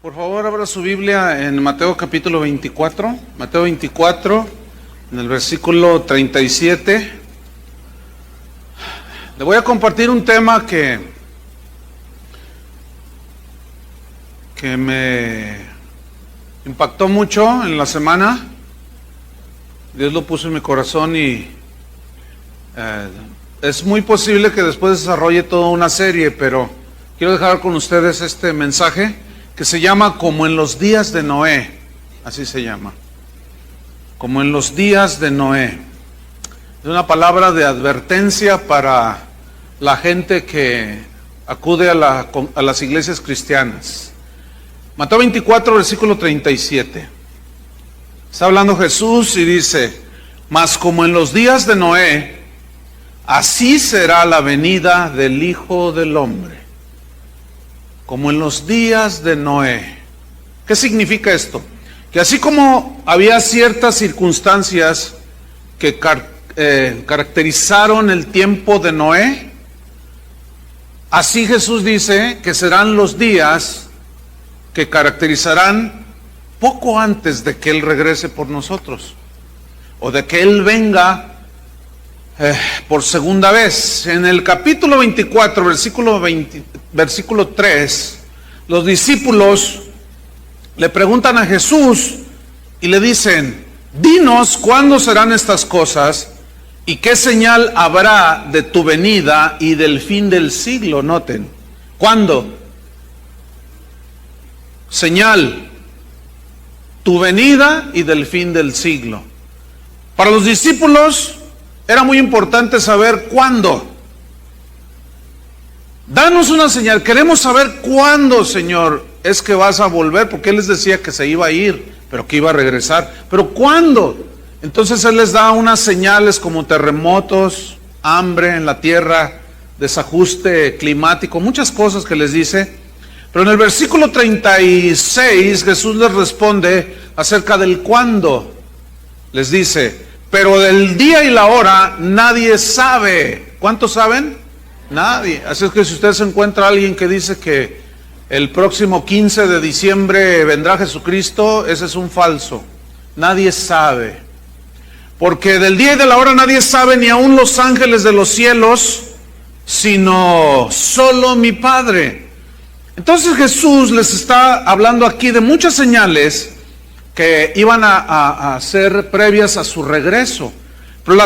Por favor, abra su Biblia en Mateo capítulo 24. Mateo 24, en el versículo 37. Le voy a compartir un tema que me impactó mucho en la semana. Dios lo puso en mi corazón y es muy posible que después desarrolle toda una serie, pero quiero dejar con ustedes este mensaje que se llama Como en los días de Noé. Así se llama, como en los días de Noé. Es una palabra de advertencia para la gente que acude a las iglesias cristianas. Mateo 24, versículo 37. Está hablando Jesús y dice: mas como en los días de Noé, así será la venida del Hijo del Hombre. Como en los días de Noé. ¿Qué significa esto? Que así como había ciertas circunstancias que caracterizaron el tiempo de Noé, así Jesús dice que serán los días que caracterizarán poco antes de que Él regrese por nosotros, o de que Él venga por segunda vez. En el capítulo 24, versículo 3, los discípulos le preguntan a Jesús y le dicen: dinos cuándo serán estas cosas y qué señal habrá de tu venida y del fin del siglo. Noten, ¿cuándo? Señal, tu venida y del fin del siglo. Para los discípulos era muy importante saber cuándo. Danos una señal, queremos saber cuándo, Señor, es que vas a volver, porque Él les decía que se iba a ir, pero que iba a regresar. Pero ¿cuándo? Entonces Él les da unas señales como terremotos, hambre en la tierra, desajuste climático, muchas cosas que les dice. Pero en el versículo 36 Jesús les responde acerca del cuándo. Les dice: pero del día y la hora nadie sabe. ¿Cuántos saben? Nadie. Así es que si usted se encuentra a alguien que dice que el próximo 15 de diciembre vendrá Jesucristo, ese es un falso. Nadie sabe. Porque del día y de la hora nadie sabe, ni aun los ángeles de los cielos, sino solo mi Padre. Entonces Jesús les está hablando aquí de muchas señales que iban a ser previas a su regreso. Pero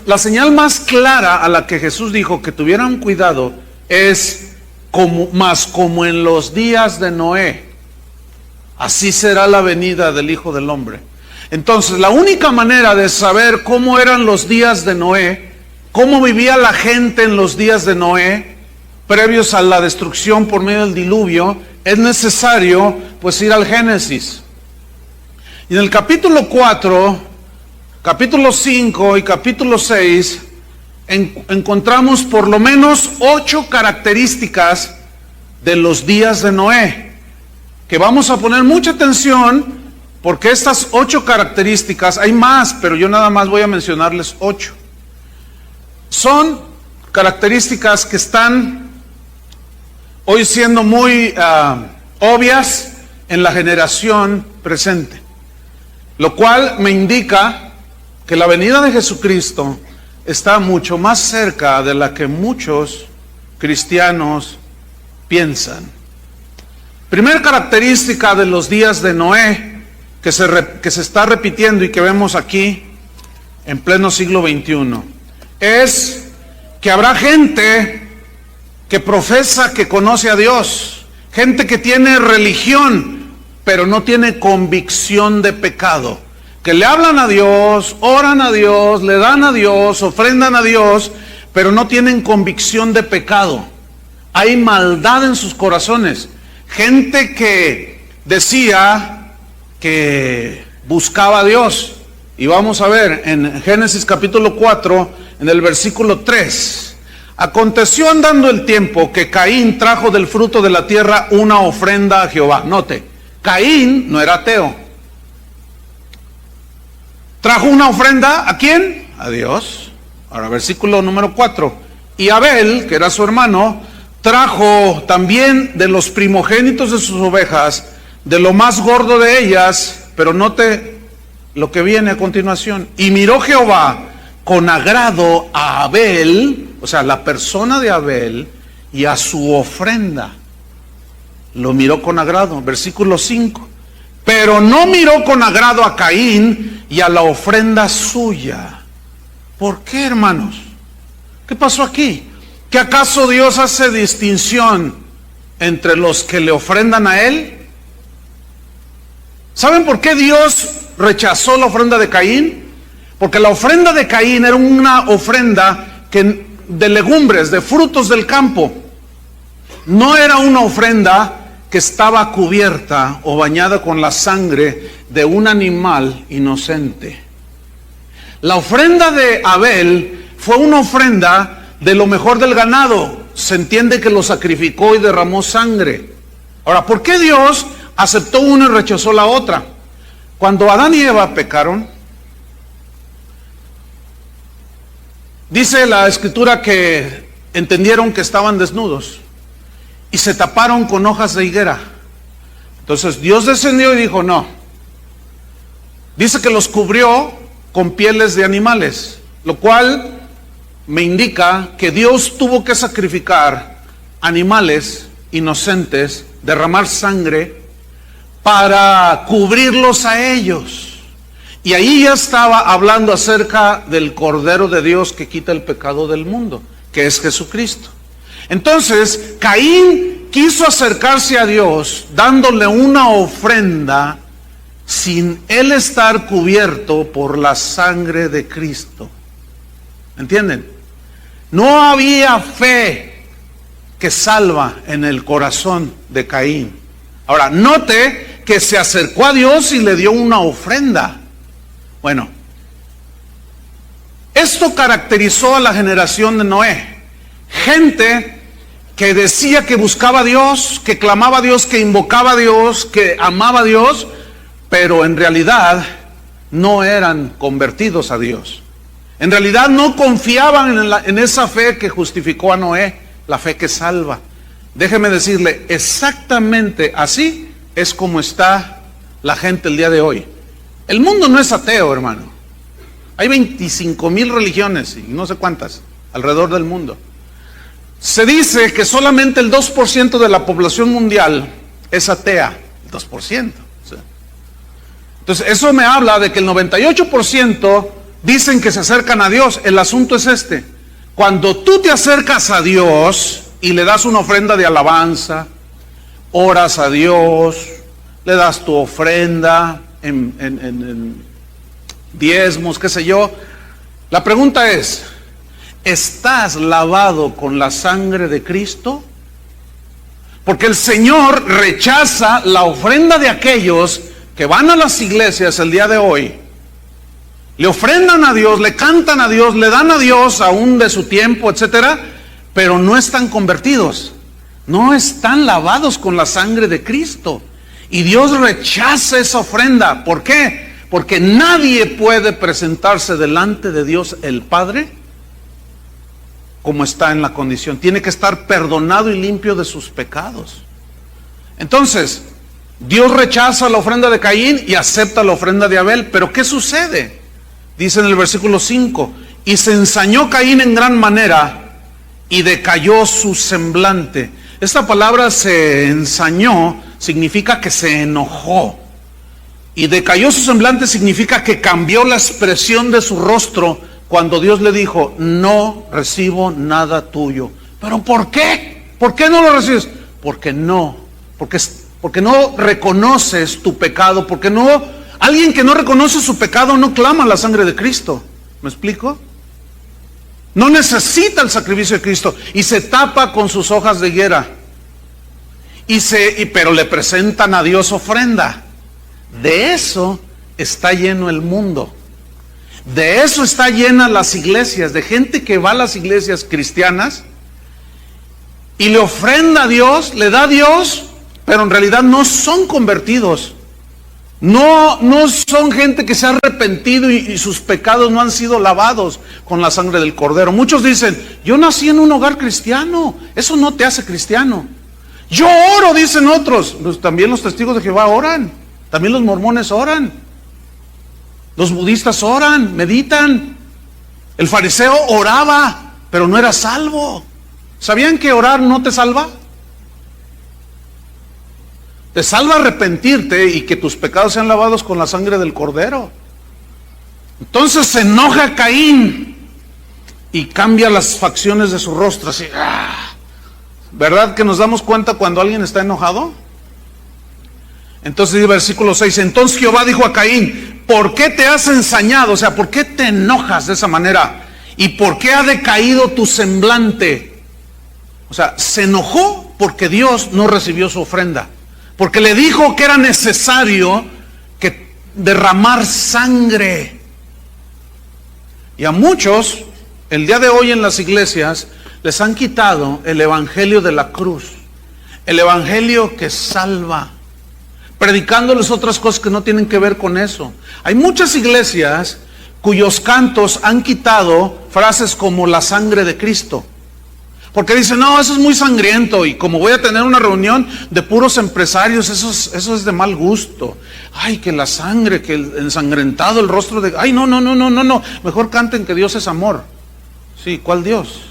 la señal más clara a la que Jesús dijo que tuvieran cuidado es como en los días de Noé, así será la venida del Hijo del Hombre. Entonces, la única manera de saber cómo eran los días de Noé, cómo vivía la gente en los días de Noé, previos a la destrucción por medio del diluvio, es necesario pues ir al Génesis. Y en el capítulo 4, capítulo 5 y capítulo 6 encontramos por lo menos 8 características de los días de Noé, que vamos a poner mucha atención, porque estas 8 características, hay más, pero yo nada más voy a mencionarles 8. Son características que están hoy siendo muy obvias en la generación presente, lo cual me indica que la venida de Jesucristo está mucho más cerca de la que muchos cristianos piensan. Primera característica de los días de Noé, que se está repitiendo y que vemos aquí en pleno siglo XXI, es que habrá gente que profesa que conoce a Dios, gente que tiene religión, pero no tiene convicción de pecado, que le hablan a Dios, oran a Dios, le dan a Dios, ofrendan a Dios, pero no tienen convicción de pecado. Hay maldad en sus corazones. Gente que decía que buscaba a Dios. Y vamos a ver en Génesis capítulo 4, en el versículo 3. Aconteció andando el tiempo que Caín trajo del fruto de la tierra una ofrenda a Jehová. Note, Caín no era ateo. Trajo una ofrenda, ¿a quién? A Dios. Ahora, versículo número 4. Y Abel, que era su hermano, trajo también de los primogénitos de sus ovejas de lo más gordo de ellas, pero note lo que viene a continuación. Y miró Jehová con agrado a Abel, o sea, la persona de Abel, y a su ofrenda. Lo miró con agrado, versículo 5. Pero no miró con agrado a Caín y a la ofrenda suya. ¿Por qué, hermanos? ¿Qué pasó aquí? ¿Que acaso Dios hace distinción entre los que le ofrendan a Él? ¿Saben por qué Dios rechazó la ofrenda de Caín? Porque la ofrenda de Caín era una ofrenda de legumbres, de frutos del campo. No era una ofrenda que estaba cubierta o bañada con la sangre de un animal inocente. La ofrenda de Abel fue una ofrenda de lo mejor del ganado. Se entiende que lo sacrificó y derramó sangre. Ahora, ¿por qué Dios aceptó una y rechazó la otra? Cuando Adán y Eva pecaron, dice la Escritura que entendieron que estaban desnudos y se taparon con hojas de higuera. Entonces Dios descendió y dijo, no. Dice que los cubrió con pieles de animales, lo cual me indica que Dios tuvo que sacrificar animales inocentes, derramar sangre para cubrirlos a ellos. Y ahí ya estaba hablando acerca del Cordero de Dios que quita el pecado del mundo, que es Jesucristo. Entonces, Caín quiso acercarse a Dios dándole una ofrenda sin él estar cubierto por la sangre de Cristo. ¿Entienden? No había fe que salva en el corazón de Caín. Ahora, note que se acercó a Dios y le dio una ofrenda. Bueno, esto caracterizó a la generación de Noé. Gente que decía que buscaba a Dios, que clamaba a Dios, que invocaba a Dios, que amaba a Dios, pero en realidad no eran convertidos a Dios. En realidad no confiaban en esa fe que justificó a Noé, la fe que salva. Déjeme decirle, exactamente así es como está la gente el día de hoy. El mundo no es ateo, hermano. Hay 25,000 religiones y no sé cuántas alrededor del mundo. Se dice que solamente el 2% de la población mundial es atea, el 2%. Entonces, eso me habla de que el 98% dicen que se acercan a Dios. El asunto es este: cuando tú te acercas a Dios y le das una ofrenda de alabanza, oras a Dios, le das tu ofrenda en diezmos, qué sé yo, la pregunta es: ¿estás lavado con la sangre de Cristo? Porque el Señor rechaza la ofrenda de aquellos que van a las iglesias el día de hoy, le ofrendan a Dios, le cantan a Dios, le dan a Dios aún de su tiempo, etcétera, pero no están convertidos, no están lavados con la sangre de Cristo. Y Dios rechaza esa ofrenda. ¿Por qué? Porque nadie puede presentarse delante de Dios el Padre como está en la condición. Tiene que estar perdonado y limpio de sus pecados. Entonces, Dios rechaza la ofrenda de Caín y acepta la ofrenda de Abel. Pero ¿qué sucede? Dice en el versículo 5: y se ensañó Caín en gran manera y decayó su semblante. Esta palabra se ensañó significa que se enojó. Y decayó su semblante significa que cambió la expresión de su rostro cuando Dios le dijo: no recibo nada tuyo. ¿Pero por qué? ¿Por qué no lo recibes? Porque no reconoces tu pecado, porque no, alguien que no reconoce su pecado no clama la sangre de Cristo. ¿Me explico? No necesita el sacrificio de Cristo y se tapa con sus hojas de higuera. Pero le presentan a Dios ofrenda. De eso está lleno el mundo. De eso está llena las iglesias, de gente que va a las iglesias cristianas y le ofrenda a Dios, le da a Dios, pero en realidad no son convertidos. No son gente que se ha arrepentido y sus pecados no han sido lavados con la sangre del Cordero. Muchos dicen: yo nací en un hogar cristiano. Eso no te hace cristiano. Yo oro, dicen otros. Pues también los testigos de Jehová oran. También los mormones oran. Los budistas oran, meditan. El fariseo oraba, pero no era salvo. ¿Sabían que orar no te salva? Te salva arrepentirte y que tus pecados sean lavados con la sangre del Cordero. Entonces se enoja Caín y cambia las facciones de su rostro así. ¿Verdad que nos damos cuenta cuando alguien está enojado? Entonces dice versículo 6, entonces Jehová dijo a Caín, ¿por qué te has ensañado? O sea, ¿por qué te enojas de esa manera? ¿Y por qué ha decaído tu semblante? O sea, se enojó porque Dios no recibió su ofrenda. Porque le dijo que era necesario que derramar sangre. Y a muchos, el día de hoy en las iglesias, les han quitado el evangelio de la cruz. El evangelio que salva. Predicándoles otras cosas que no tienen que ver con eso. Hay muchas iglesias cuyos cantos han quitado frases como la sangre de Cristo. Porque dicen, no, eso es muy sangriento y como voy a tener una reunión de puros empresarios, eso es de mal gusto. Ay, que la sangre, que el ensangrentado, el rostro de... Ay, no, mejor canten que Dios es amor. Sí, ¿cuál Dios?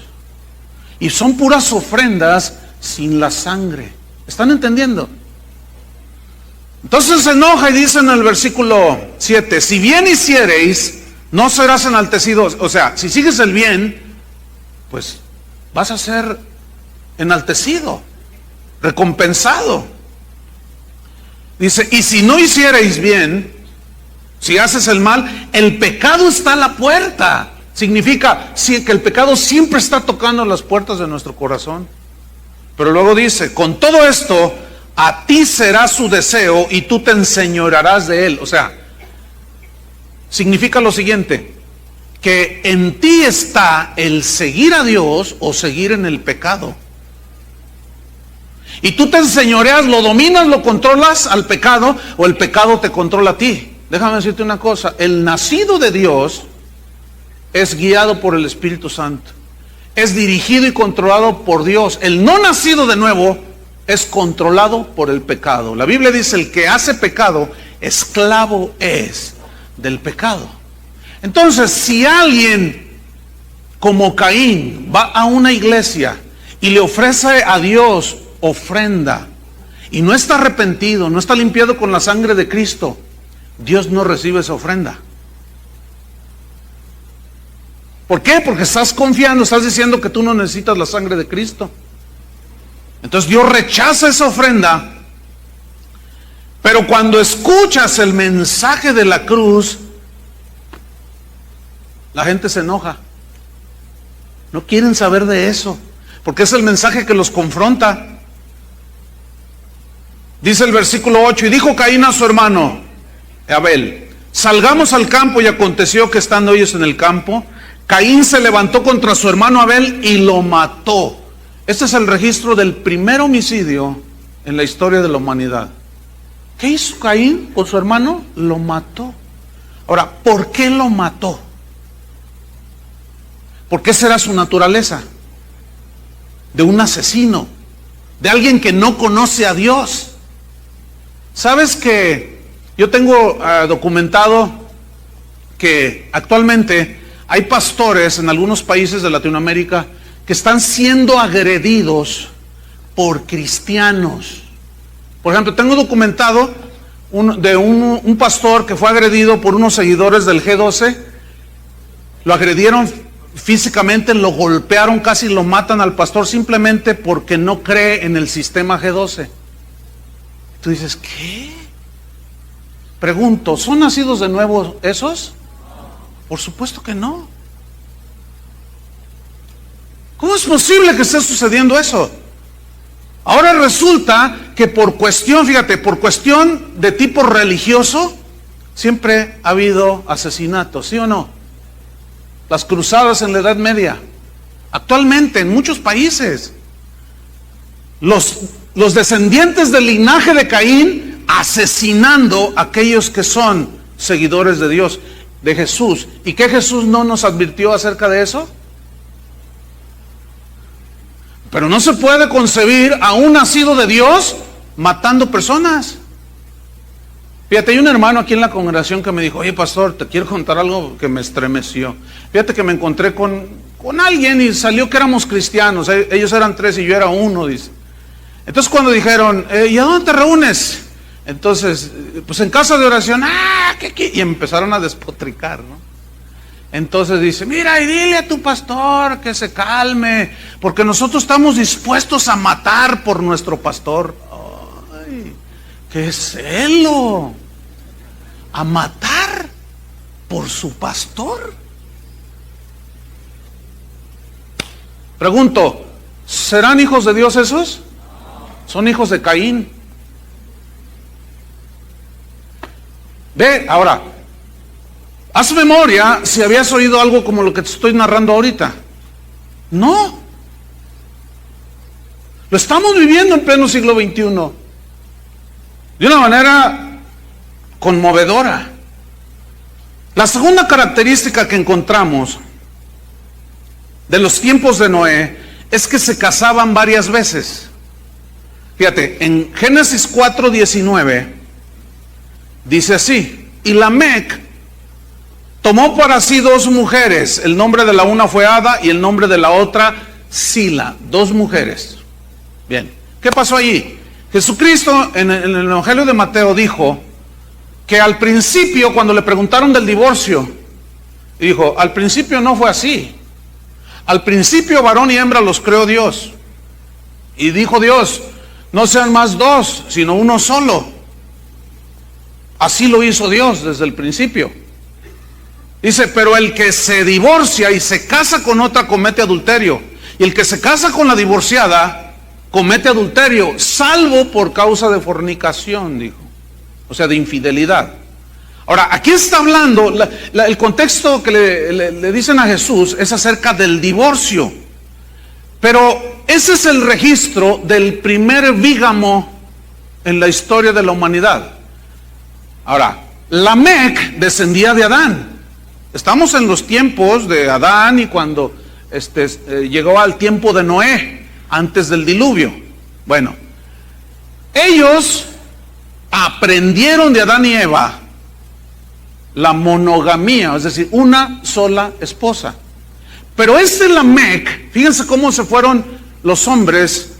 Y son puras ofrendas sin la sangre. ¿Están entendiendo? Entonces se enoja y dice en el versículo 7, si bien hiciereis, no serás enaltecido. O sea, si sigues el bien, pues vas a ser enaltecido, recompensado. Dice, y si no hiciereis bien, si haces el mal, el pecado está a la puerta. Significa que el pecado siempre está tocando las puertas de nuestro corazón. Pero luego dice, con todo esto, a ti será su deseo y tú te enseñorearás de él. O sea, significa lo siguiente, que en ti está el seguir a Dios o seguir en el pecado. Y tú te enseñoreas, lo dominas, lo controlas al pecado o el pecado te controla a ti. Déjame decirte una cosa, el nacido de Dios es guiado por el Espíritu Santo. Es dirigido y controlado por Dios. El no nacido de nuevo es controlado por el pecado. La Biblia dice, el que hace pecado, esclavo es del pecado. Entonces, si alguien como Caín va a una iglesia y le ofrece a Dios ofrenda y no está arrepentido, no está limpiado con la sangre de Cristo, Dios no recibe esa ofrenda. ¿Por qué? Porque estás confiando, estás diciendo que tú no necesitas la sangre de Cristo. Entonces Dios rechaza esa ofrenda. Pero cuando escuchas el mensaje de la cruz, la gente se enoja. No quieren saber de eso, porque es el mensaje que los confronta. Dice el versículo 8, y dijo Caín a su hermano Abel, salgamos al campo, y aconteció que estando ellos en el campo, Caín se levantó contra su hermano Abel y lo mató. Este es el registro del primer homicidio en la historia de la humanidad. ¿Qué hizo Caín con su hermano? Lo mató. Ahora, ¿por qué lo mató? ¿Por qué será su naturaleza? De un asesino, de alguien que no conoce a Dios. ¿Sabes que yo tengo documentado que actualmente hay pastores en algunos países de Latinoamérica que están siendo agredidos por cristianos? Por ejemplo, tengo documentado un pastor que fue agredido por unos seguidores del G12. Lo agredieron físicamente, lo golpearon, casi lo matan al pastor simplemente porque no cree en el sistema G12. Tú dices, ¿qué? Pregunto, ¿son nacidos de nuevo esos? Por supuesto que no. ¿Cómo es posible que esté sucediendo eso? Ahora resulta que por cuestión, fíjate, por cuestión de tipo religioso, siempre ha habido asesinatos, ¿sí o no? Las cruzadas en la Edad Media, actualmente en muchos países, los descendientes del linaje de Caín asesinando a aquellos que son seguidores de Dios, de Jesús. ¿Y qué Jesús no nos advirtió acerca de eso? Pero no se puede concebir a un nacido de Dios matando personas. Fíjate, hay un hermano aquí en la congregación que me dijo: oye, pastor, te quiero contar algo que me estremeció. Fíjate que me encontré con alguien y salió que éramos cristianos. Ellos eran 3 y yo era 1, dice. Entonces cuando dijeron, ¿y a dónde te reúnes? Entonces, pues en casa de oración. Y empezaron a despotricar, ¿no? Entonces dice: mira, y dile a tu pastor que se calme, porque nosotros estamos dispuestos a matar por nuestro pastor. ¡Ay, qué celo! A matar por su pastor. Pregunto, ¿serán hijos de Dios esos? Son hijos de Caín. Ve, ahora, haz memoria si habías oído algo como lo que te estoy narrando ahorita. No. Lo estamos viviendo en pleno siglo XXI. De una manera conmovedora. La segunda característica que encontramos de los tiempos de Noé es que se casaban varias veces. Fíjate, en Génesis 4:19 dice así: y Lamec tomó para sí 2 mujeres, el nombre de la una fue Ada y el nombre de la otra Sila, 2 mujeres. Bien, ¿qué pasó allí? Jesucristo en el Evangelio de Mateo dijo que al principio, cuando le preguntaron del divorcio, dijo: al principio no fue así. Al principio varón y hembra los creó Dios. Y dijo Dios: no sean más 2, sino uno solo. Así lo hizo Dios desde el principio. Dice: pero el que se divorcia y se casa con otra comete adulterio. Y el que se casa con la divorciada comete adulterio, salvo por causa de fornicación, dijo. O sea, de infidelidad. Ahora, aquí está hablando, el contexto que le dicen a Jesús es acerca del divorcio. Pero ese es el registro del primer bígamo en la historia de la humanidad. Ahora, Lamec descendía de Adán. Estamos en los tiempos de Adán y cuando llegó al tiempo de Noé, antes del diluvio. Bueno, ellos aprendieron de Adán y Eva la monogamía, es decir, una sola esposa. Pero Lamec, fíjense cómo se fueron los hombres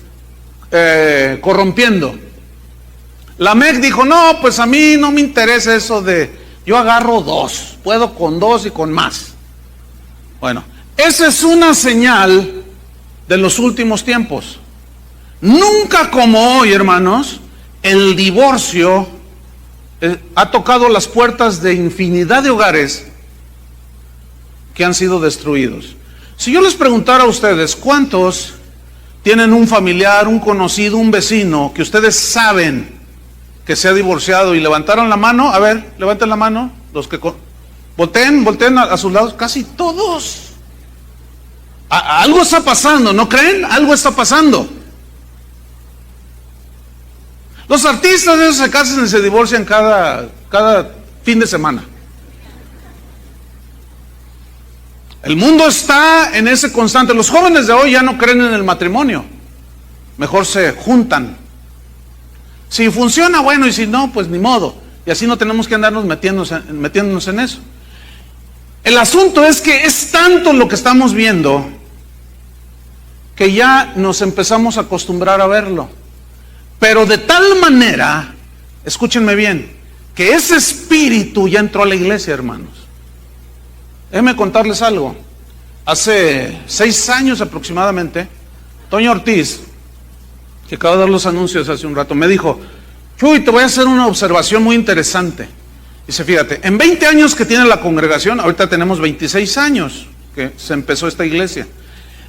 corrompiendo. Lamec dijo: no, pues a mí no me interesa eso de, yo agarro 2, puedo con 2 y con más. Bueno, esa es una señal de los últimos tiempos. Nunca como hoy, hermanos, el divorcio ha tocado las puertas de infinidad de hogares que han sido destruidos. Si yo les preguntara a ustedes, ¿cuántos tienen un familiar, un conocido, un vecino que ustedes saben que se ha divorciado y levantaron la mano? A ver, levanten la mano, los que volteen a sus lados, casi todos. Algo está pasando, ¿no creen? Algo está pasando. Los artistas esos se casan y se divorcian cada fin de semana. El mundo está en ese constante. Los jóvenes de hoy ya no creen en el matrimonio. Mejor se juntan. Si funciona, bueno, y si no, pues ni modo. Y así no tenemos que andarnos metiéndonos en eso. El asunto es que es tanto lo que estamos viendo que ya nos empezamos a acostumbrar a verlo. Pero de tal manera, escúchenme bien, que ese espíritu ya entró a la iglesia, hermanos. Déjenme contarles algo. Hace 6 años aproximadamente, Toño Ortiz, que acaba de dar los anuncios hace un rato, me dijo: Chuy, te voy a hacer una observación muy interesante. Dice: fíjate, en 20 años que tiene la congregación, ahorita tenemos 26 años que se empezó esta iglesia.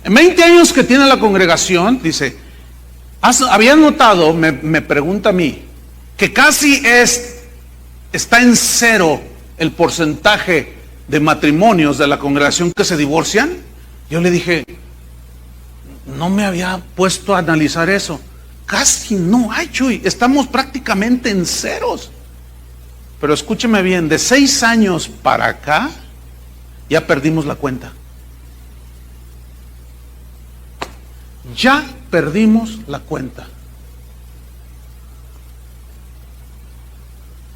En 20 años que tiene la congregación, dice, había notado, me pregunta a mí, que casi está en 0 el porcentaje de matrimonios de la congregación que se divorcian. Yo le dije: no me había puesto a analizar eso. Casi no hay, Chuy, estamos prácticamente en 0. Pero escúcheme bien, de 6 años para acá, ya perdimos la cuenta. ya perdimos la cuenta.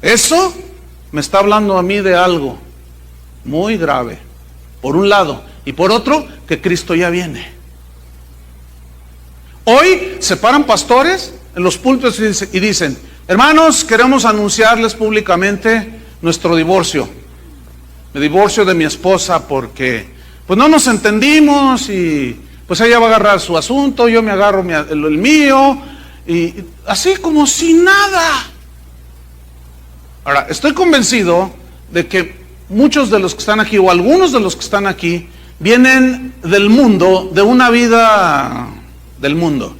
Eso me está hablando a mí de algo muy grave, por un lado, y por otro, que Cristo ya viene. Hoy se paran pastores en los púlpitos y dicen: hermanos, queremos anunciarles públicamente nuestro divorcio. Me divorcio de mi esposa porque pues no nos entendimos y pues ella va a agarrar su asunto, yo me agarro el mío, y así como si nada. Ahora, estoy convencido de que muchos de los que están aquí, o algunos de los que están aquí, vienen del mundo, de una vida del mundo.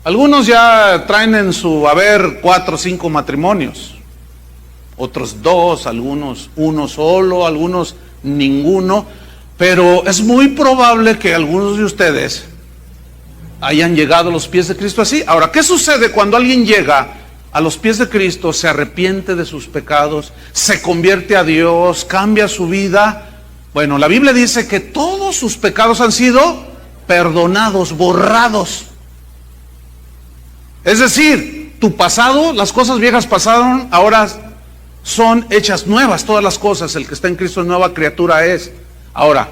Algunos ya traen en su haber 4 o 5 matrimonios, otros 2, algunos 1 solo, algunos ninguno, pero es muy probable que algunos de ustedes hayan llegado a los pies de Cristo así. Ahora, ¿qué sucede cuando alguien llega a los pies de Cristo, se arrepiente de sus pecados, se convierte a Dios, cambia su vida? Bueno, la Biblia dice que todos sus pecados han sido perdonados, borrados. Es decir, tu pasado, las cosas viejas pasaron, ahora son hechas nuevas todas las cosas. El que está en Cristo nueva criatura es. Ahora,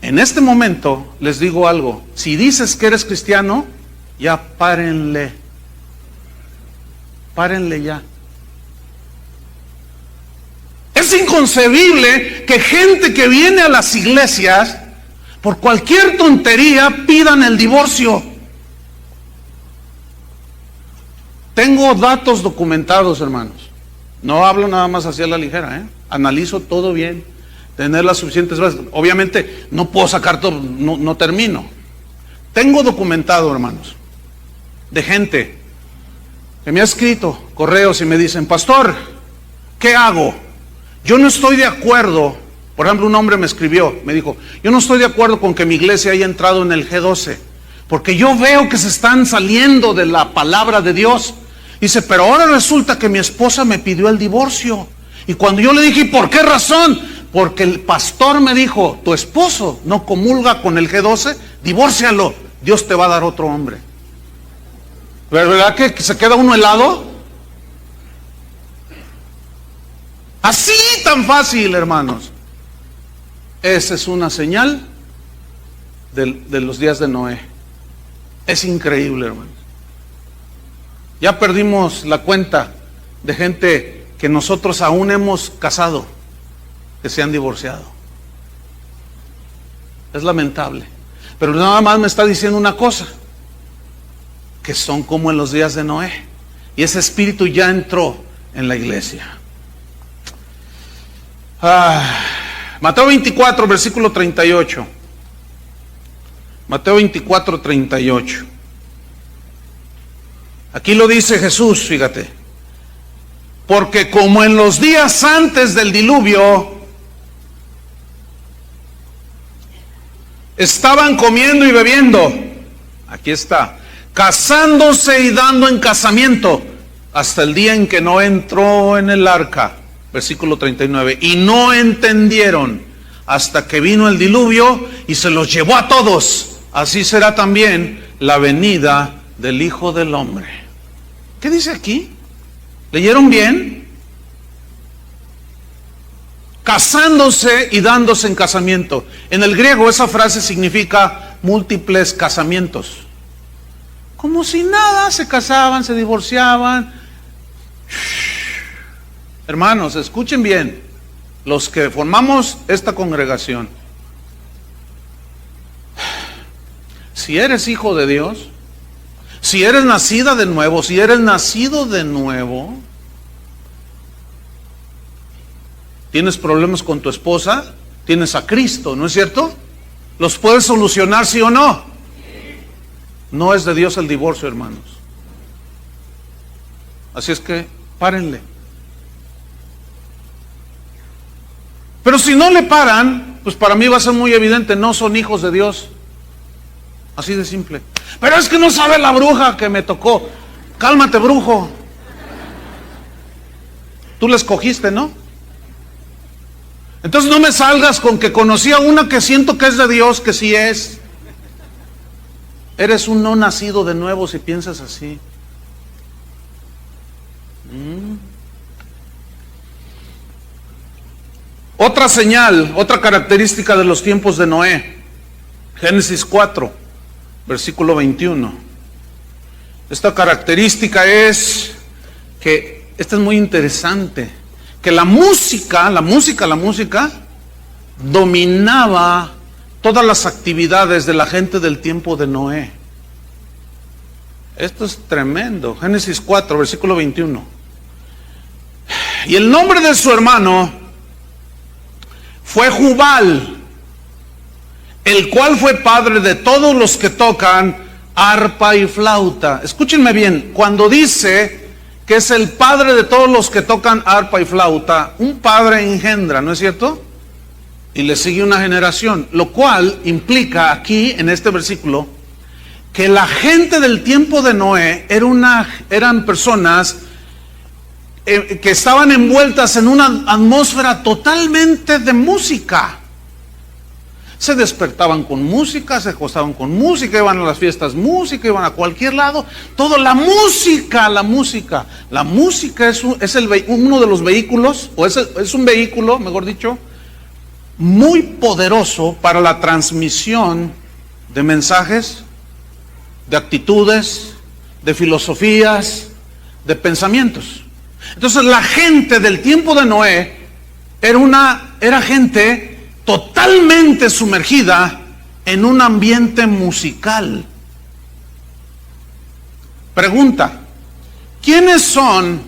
en este momento les digo algo: si dices que eres cristiano, ya párenle ya. Es inconcebible que gente que viene a las iglesias por cualquier tontería pidan el divorcio. Tengo datos documentados, hermanos. No hablo nada más así a la ligera, Analizo todo bien, tener las suficientes bases. Obviamente no puedo sacar todo, no termino. Tengo documentado, hermanos, de gente que me ha escrito correos y me dicen: pastor, ¿qué hago? Yo no estoy de acuerdo. Por ejemplo, un hombre me escribió, me dijo: yo no estoy de acuerdo con que mi iglesia haya entrado en el G12, porque yo veo que se están saliendo de la palabra de Dios. Dice: pero ahora resulta que mi esposa me pidió el divorcio. Y cuando yo le dije: ¿y por qué razón? Porque el pastor me dijo: tu esposo no comulga con el G12, divórcialo, Dios te va a dar otro hombre. ¿Verdad que se queda uno helado? Así tan fácil, hermanos. Esa es una señal de los días de Noé. Es increíble, hermanos. Ya perdimos la cuenta de gente que nosotros aún hemos casado, que se han divorciado. Es lamentable. Pero nada más me está diciendo una cosa: que son como en los días de Noé. Y ese espíritu ya entró en la iglesia. Mateo 24, versículo 38. Mateo 24, 38. Aquí lo dice Jesús, fíjate: porque como en los días antes del diluvio estaban comiendo y bebiendo, aquí está, casándose y dando en casamiento, hasta el día en que no entró en el arca, versículo 39, y no entendieron hasta que vino el diluvio y se los llevó a todos. Así será también la venida del Hijo del Hombre. ¿Qué dice aquí? ¿Leyeron bien? Casándose y dándose en casamiento. En el griego esa frase significa múltiples casamientos. Como si nada, se casaban, se divorciaban. Hermanos, escuchen bien, los que formamos esta congregación. Si eres hijo de Dios, si eres nacida de nuevo, si eres nacido de nuevo, tienes problemas con tu esposa, tienes a Cristo, ¿no es cierto? ¿Los puedes solucionar, sí o no? No es de Dios el divorcio, hermanos. Así es que párenle. Pero si no le paran, pues para mí va a ser muy evidente: no son hijos de Dios. Así de simple. Pero es que no sabe la bruja que me tocó. Cálmate, brujo. Tú la escogiste, ¿no? Entonces no me salgas con que conocí a una que siento que es de Dios, que sí es. Eres un no nacido de nuevo si piensas así. Otra señal, otra característica de los tiempos de Noé. Génesis 4, versículo 21. Esta característica es que, esta es muy interesante, que la música dominaba todas las actividades de la gente del tiempo de Noé. Esto es tremendo. Génesis 4, versículo 21. Y el nombre de su hermano fue Jubal, el cual fue padre de todos los que tocan arpa y flauta. Escúchenme bien, cuando dice que es el padre de todos los que tocan arpa y flauta, un padre engendra, ¿no es cierto? Y le sigue una generación, lo cual implica aquí, en este versículo, que la gente del tiempo de Noé eran personas que estaban envueltas en una atmósfera totalmente de música. Se despertaban con música, se acostaban con música, iban a las fiestas música, iban a cualquier lado, todo la música. La música es uno de los vehículos, o es un vehículo, mejor dicho, muy poderoso para la transmisión de mensajes, de actitudes, de filosofías, de pensamientos. Entonces la gente del tiempo de Noé era gente totalmente sumergida en un ambiente musical. Pregunta: ¿quiénes son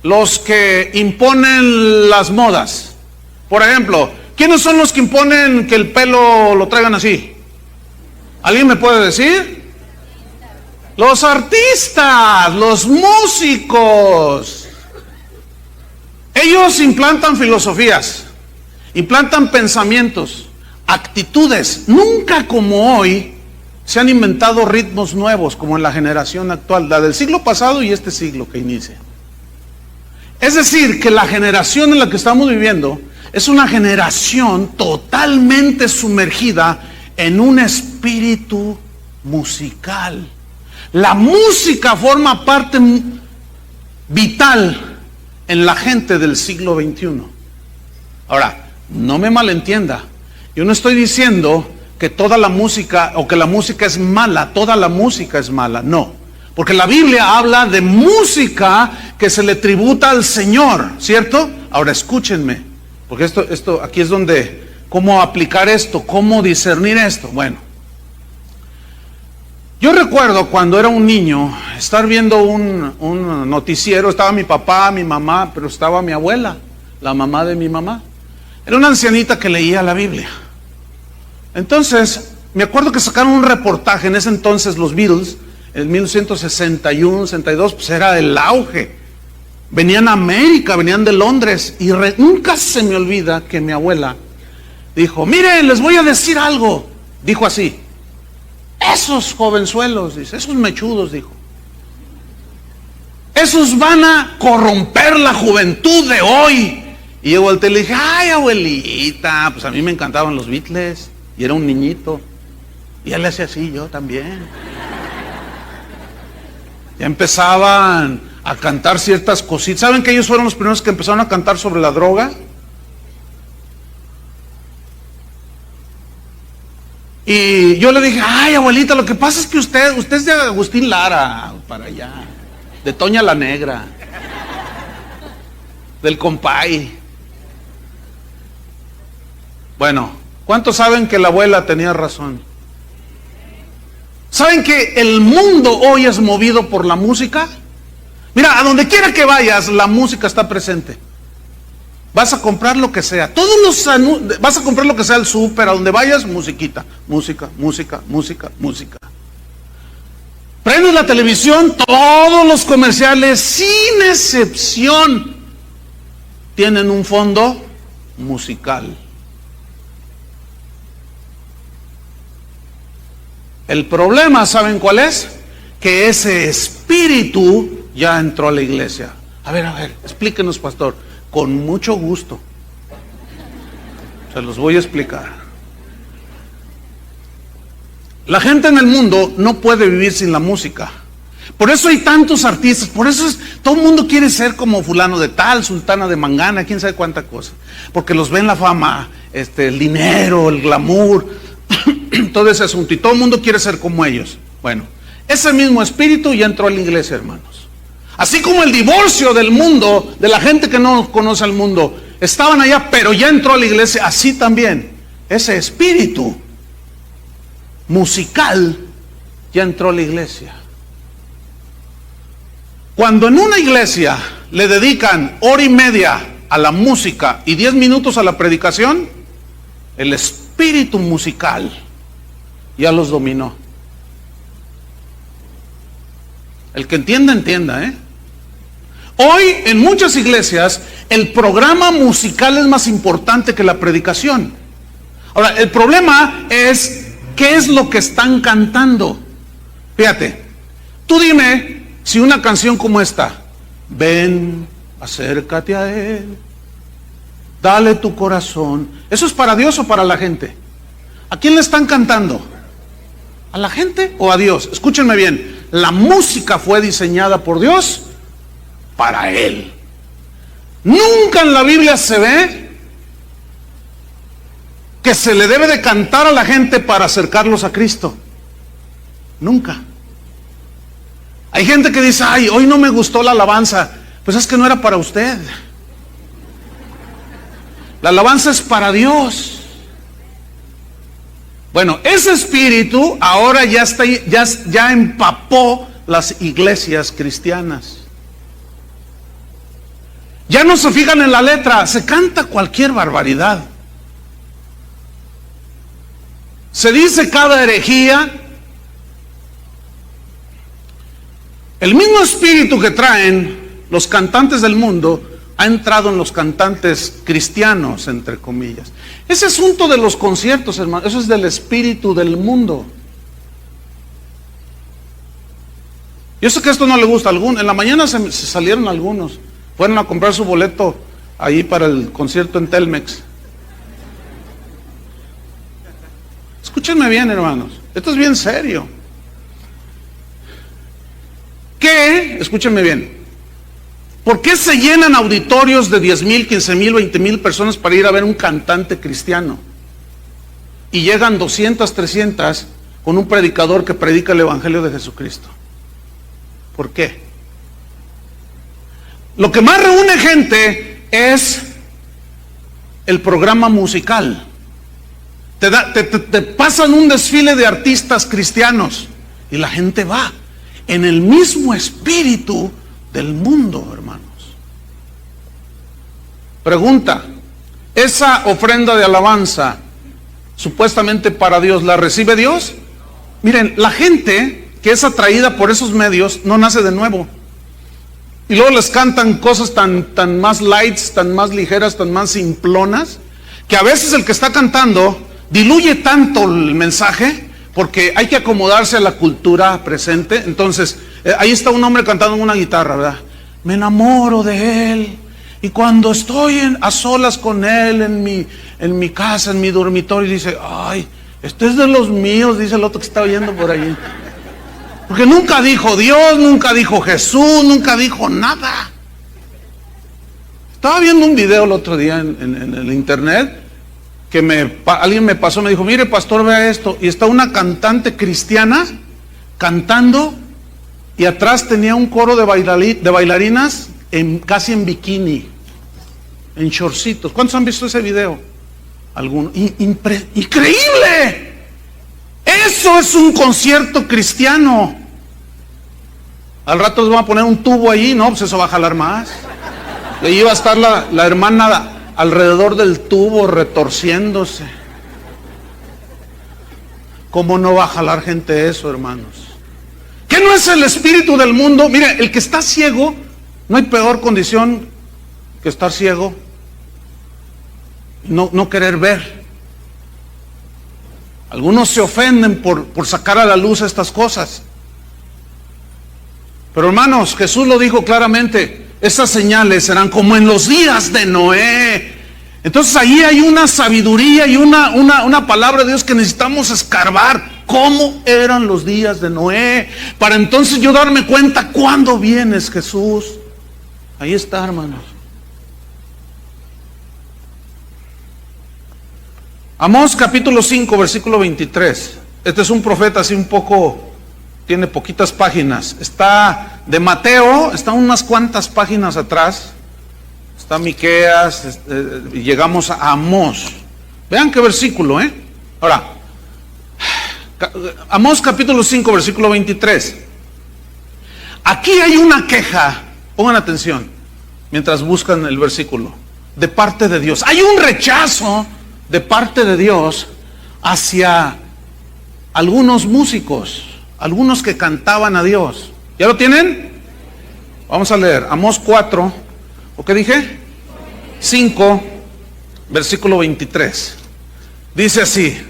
los que imponen las modas? Por ejemplo, ¿quiénes son los que imponen que el pelo lo traigan así? ¿Alguien me puede decir? Los artistas, los músicos. Ellos implantan filosofías, implantan pensamientos, actitudes. Nunca como hoy se han inventado ritmos nuevos como en la generación actual, la del siglo pasado y este siglo que inicia. Es decir, que la generación en la que estamos viviendo es una generación totalmente sumergida en un espíritu musical. La música forma parte vital en la gente del siglo XXI. Ahora, no me malentienda, yo no estoy diciendo que toda la música, o que la música es mala, toda la música es mala, no. Porque la Biblia habla de música que se le tributa al Señor, ¿cierto? Ahora escúchenme, porque esto aquí es donde, cómo aplicar esto, cómo discernir esto. Bueno, yo recuerdo cuando era un niño estar viendo un noticiero. Estaba mi papá, mi mamá, pero estaba mi abuela, la mamá de mi mamá. Era una ancianita que leía la Biblia. Entonces, me acuerdo que sacaron un reportaje. En ese entonces los Beatles, en 1961, 62, pues era el auge. Venían a América, venían de Londres. Y nunca se me olvida que mi abuela dijo: miren, les voy a decir algo. Dijo así: esos jovenzuelos, dice, esos mechudos, dijo, esos van a corromper la juventud de hoy. Y yo volteé y le dije: ay, abuelita, pues a mí me encantaban los Beatles, y era un niñito, y él le hacía así, yo también. Ya empezaban a cantar ciertas cositas. ¿Saben que ellos fueron los primeros que empezaron a cantar sobre la droga? Y yo le dije: ay, abuelita, lo que pasa es que usted es de Agustín Lara, para allá, de Toña la Negra, del Compay. Bueno, ¿cuántos saben que la abuela tenía razón? ¿Saben que el mundo hoy es movido por la música? Mira, a donde quiera que vayas, la música está presente. Vas a comprar lo que sea, vas a comprar lo que sea al súper, a donde vayas, musiquita, música. Prendes la televisión, todos los comerciales, sin excepción, tienen un fondo musical. El problema, ¿saben cuál es? Que ese espíritu ya entró a la iglesia. A ver, explíquenos, pastor. Con mucho gusto. Se los voy a explicar. La gente en el mundo no puede vivir sin la música. Por eso hay tantos artistas, por eso todo el mundo quiere ser como fulano de tal, sultana de Mangana, quién sabe cuánta cosa. Porque los ven la fama, el dinero, el glamour, todo ese asunto. Y todo el mundo quiere ser como ellos. Bueno, ese mismo espíritu ya entró a la iglesia, hermanos. Así como el divorcio del mundo, de la gente que no conoce al mundo, estaban allá, pero ya entró a la iglesia, así también. Ese espíritu musical ya entró a la iglesia. Cuando en una iglesia le dedican hora y media a la música y 10 minutos a la predicación, el espíritu musical ya los dominó. El que entienda, entienda, Hoy en muchas iglesias el programa musical es más importante que la predicación. Ahora, el problema es ¿qué es lo que están cantando? Fíjate, tú dime si una canción como esta, ven, acércate a Él, dale tu corazón, ¿eso es para Dios o para la gente? ¿A quién le están cantando? ¿A la gente o a Dios? Escúchenme bien, la música fue diseñada por Dios para Él. Nunca en la Biblia se ve que se le debe de cantar a la gente para acercarlos a Cristo. Nunca. Hay gente que dice, ay, hoy no me gustó la alabanza. Pues es que no era para usted. La alabanza es para Dios. Bueno, ese espíritu ahora ya empapó las iglesias cristianas. Ya no se fijan en la letra, se canta cualquier barbaridad. Se dice cada herejía. El mismo espíritu que traen los cantantes del mundo ha entrado en los cantantes cristianos, entre comillas. Ese asunto de los conciertos, hermano, eso es del espíritu del mundo. Yo sé que esto no le gusta a algunos. En la mañana se salieron algunos. Fueron a comprar su boleto ahí para el concierto en Telmex. Escúchenme bien, hermanos. Esto es bien serio. Escúchenme bien, ¿por qué se llenan auditorios de 10,000, 15,000, 20,000 personas para ir a ver un cantante cristiano? Y llegan 200, 300 con un predicador que predica el evangelio de Jesucristo. ¿Por qué? Lo que más reúne gente es el programa musical. Te pasan un desfile de artistas cristianos y la gente va en el mismo espíritu del mundo, hermanos. Pregunta, ¿esa ofrenda de alabanza supuestamente para Dios la recibe Dios? Miren, la gente que es atraída por esos medios no nace de nuevo. Y luego les cantan cosas tan más lights, tan más ligeras, tan más simplonas, que a veces el que está cantando diluye tanto el mensaje porque hay que acomodarse a la cultura presente. Entonces, ahí está un hombre cantando en una guitarra, ¿verdad? Me enamoro de él, y cuando estoy a solas con él en mi casa, en mi dormitorio, dice, ay, este es de los míos, dice el otro que está oyendo por allí. Porque nunca dijo Dios, nunca dijo Jesús, nunca dijo nada. Estaba viendo un video el otro día en el internet, que alguien me pasó, me dijo, mire pastor, vea esto, y está una cantante cristiana cantando, y atrás tenía un coro de bailarinas casi en bikini, en shortcitos. ¿Cuántos han visto ese video? Algunos. ¡Increíble! Eso es un concierto cristiano. Al rato les van a poner un tubo allí, no, pues eso va a jalar más. Y ahí va a estar la hermana alrededor del tubo retorciéndose. ¿Cómo no va a jalar gente eso, hermanos? ¿Qué no es el espíritu del mundo? Mire, el que está ciego, no hay peor condición que estar ciego, no querer ver. Algunos se ofenden por sacar a la luz estas cosas. Pero hermanos, Jesús lo dijo claramente, esas señales serán como en los días de Noé. Entonces ahí hay una sabiduría y una palabra de Dios que necesitamos escarbar. ¿Cómo eran los días de Noé? Para entonces yo darme cuenta cuándo vienes, Jesús. Ahí está, hermanos. Amós capítulo 5, versículo 23. Este es un profeta así un poco, tiene poquitas páginas. Está de Mateo, está unas cuantas páginas atrás. Está Miqueas, y llegamos a Amós. Vean qué versículo, Ahora, Amós capítulo 5, versículo 23. Aquí hay una queja, pongan atención, mientras buscan el versículo, de parte de Dios. Hay un rechazo de parte de Dios hacia algunos músicos, algunos que cantaban a Dios. ¿Ya lo tienen? Vamos a leer, Amós 4, ¿o qué dije? 5, versículo 23. Dice así: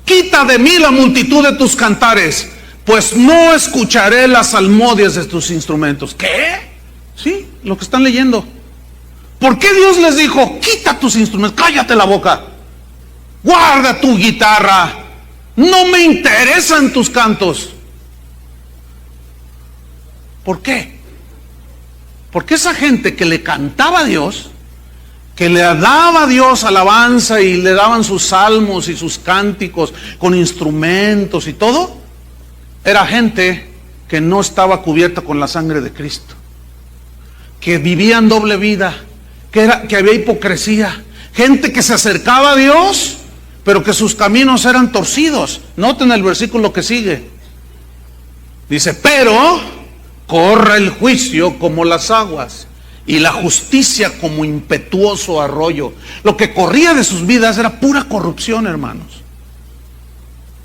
quita de mí la multitud de tus cantares, pues no escucharé las salmodias de tus instrumentos. ¿Qué? Sí, lo que están leyendo. ¿Por qué Dios les dijo, quita tus instrumentos, cállate la boca, guarda tu guitarra, no me interesan tus cantos? ¿Por qué? Porque esa gente que le cantaba a Dios, que le daba a Dios alabanza y le daban sus salmos y sus cánticos con instrumentos y todo, era gente que no estaba cubierta con la sangre de Cristo, que vivían doble vida, que había hipocresía, gente que se acercaba a Dios, pero que sus caminos eran torcidos. Noten el versículo que sigue. Dice, pero corre el juicio como las aguas y la justicia como impetuoso arroyo. Lo que corría de sus vidas era pura corrupción, hermanos.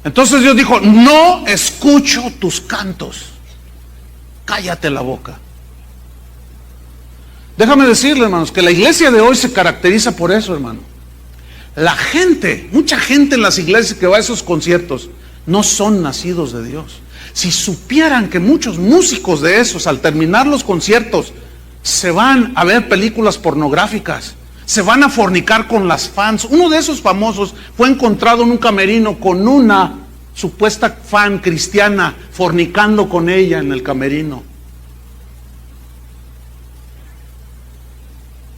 Entonces Dios dijo, no escucho tus cantos, cállate la boca. Déjame decirle, hermanos, que la iglesia de hoy se caracteriza por eso, hermano. La gente, mucha gente en las iglesias que va a esos conciertos, no son nacidos de Dios. Si supieran que muchos músicos de esos, al terminar los conciertos, se van a ver películas pornográficas, se van a fornicar con las fans. Uno de esos famosos fue encontrado en un camerino con una supuesta fan cristiana, fornicando con ella en el camerino.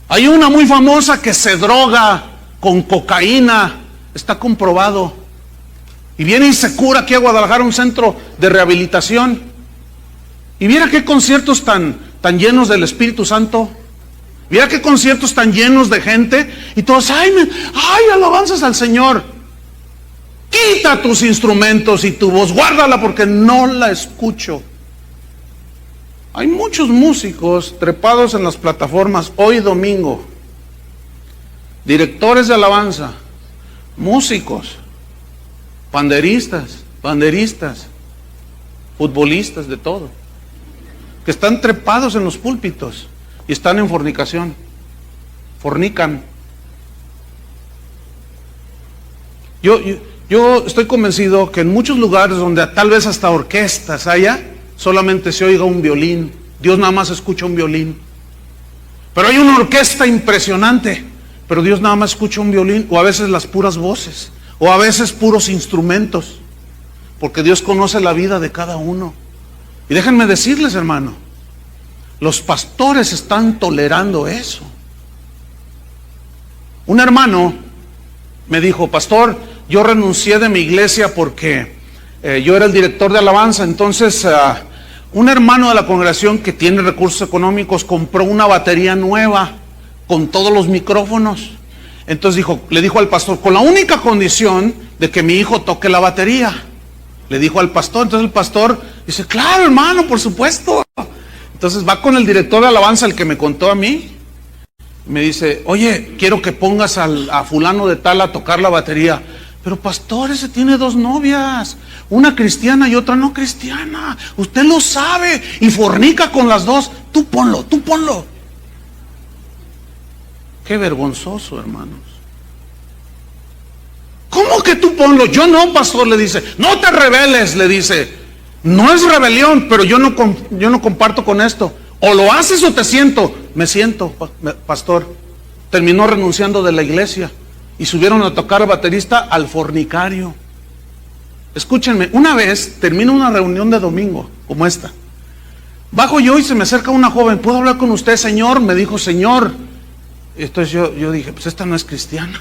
Hay una muy famosa que se droga con cocaína, está comprobado, y viene y se cura aquí a Guadalajara, un centro de rehabilitación, y viera qué conciertos tan llenos del Espíritu Santo, viera qué conciertos tan llenos de gente, y todos, ay, alabanzas al Señor. Quita tus instrumentos y tu voz, guárdala porque no la escucho. Hay muchos músicos trepados en las plataformas hoy domingo, directores de alabanza, músicos, panderistas, futbolistas, de todo, que están trepados en los púlpitos y están en fornicación, fornican. Yo estoy convencido que en muchos lugares donde tal vez hasta orquestas haya, solamente se oiga un violín. Dios nada más escucha un violín. Pero hay una orquesta impresionante, pero Dios nada más escucha un violín, o a veces las puras voces, o a veces puros instrumentos, porque Dios conoce la vida de cada uno. Y déjenme decirles, hermano, los pastores están tolerando eso. Un hermano me dijo, pastor, yo renuncié de mi iglesia porque yo era el director de alabanza. Entonces un hermano de la congregación que tiene recursos económicos compró una batería nueva con todos los micrófonos. Entonces le dijo al pastor, con la única condición de que mi hijo toque la batería. Le dijo al pastor. Entonces el pastor dice, claro, hermano, por supuesto. Entonces va con el director de alabanza, el que me contó a mí. Me dice, oye, quiero que pongas a fulano de tal a tocar la batería. Pero pastor, ese tiene dos novias, una cristiana y otra no cristiana. Usted lo sabe y fornica con las dos. Tú ponlo. Qué vergonzoso, hermanos. ¿Cómo que tú ponlo? Yo no, pastor, le dice. No te rebeles, le dice. No es rebelión, pero yo no comparto con esto. O lo haces o te siento. Me siento, pastor. terminó renunciando de la iglesia y subieron a tocar baterista al fornicario. Escúchenme, una vez termino una reunión de domingo como esta. Bajo yo y se me acerca una joven. ¿Puedo hablar con usted, señor? Me dijo, señor. Entonces yo dije, pues esta no es cristiana.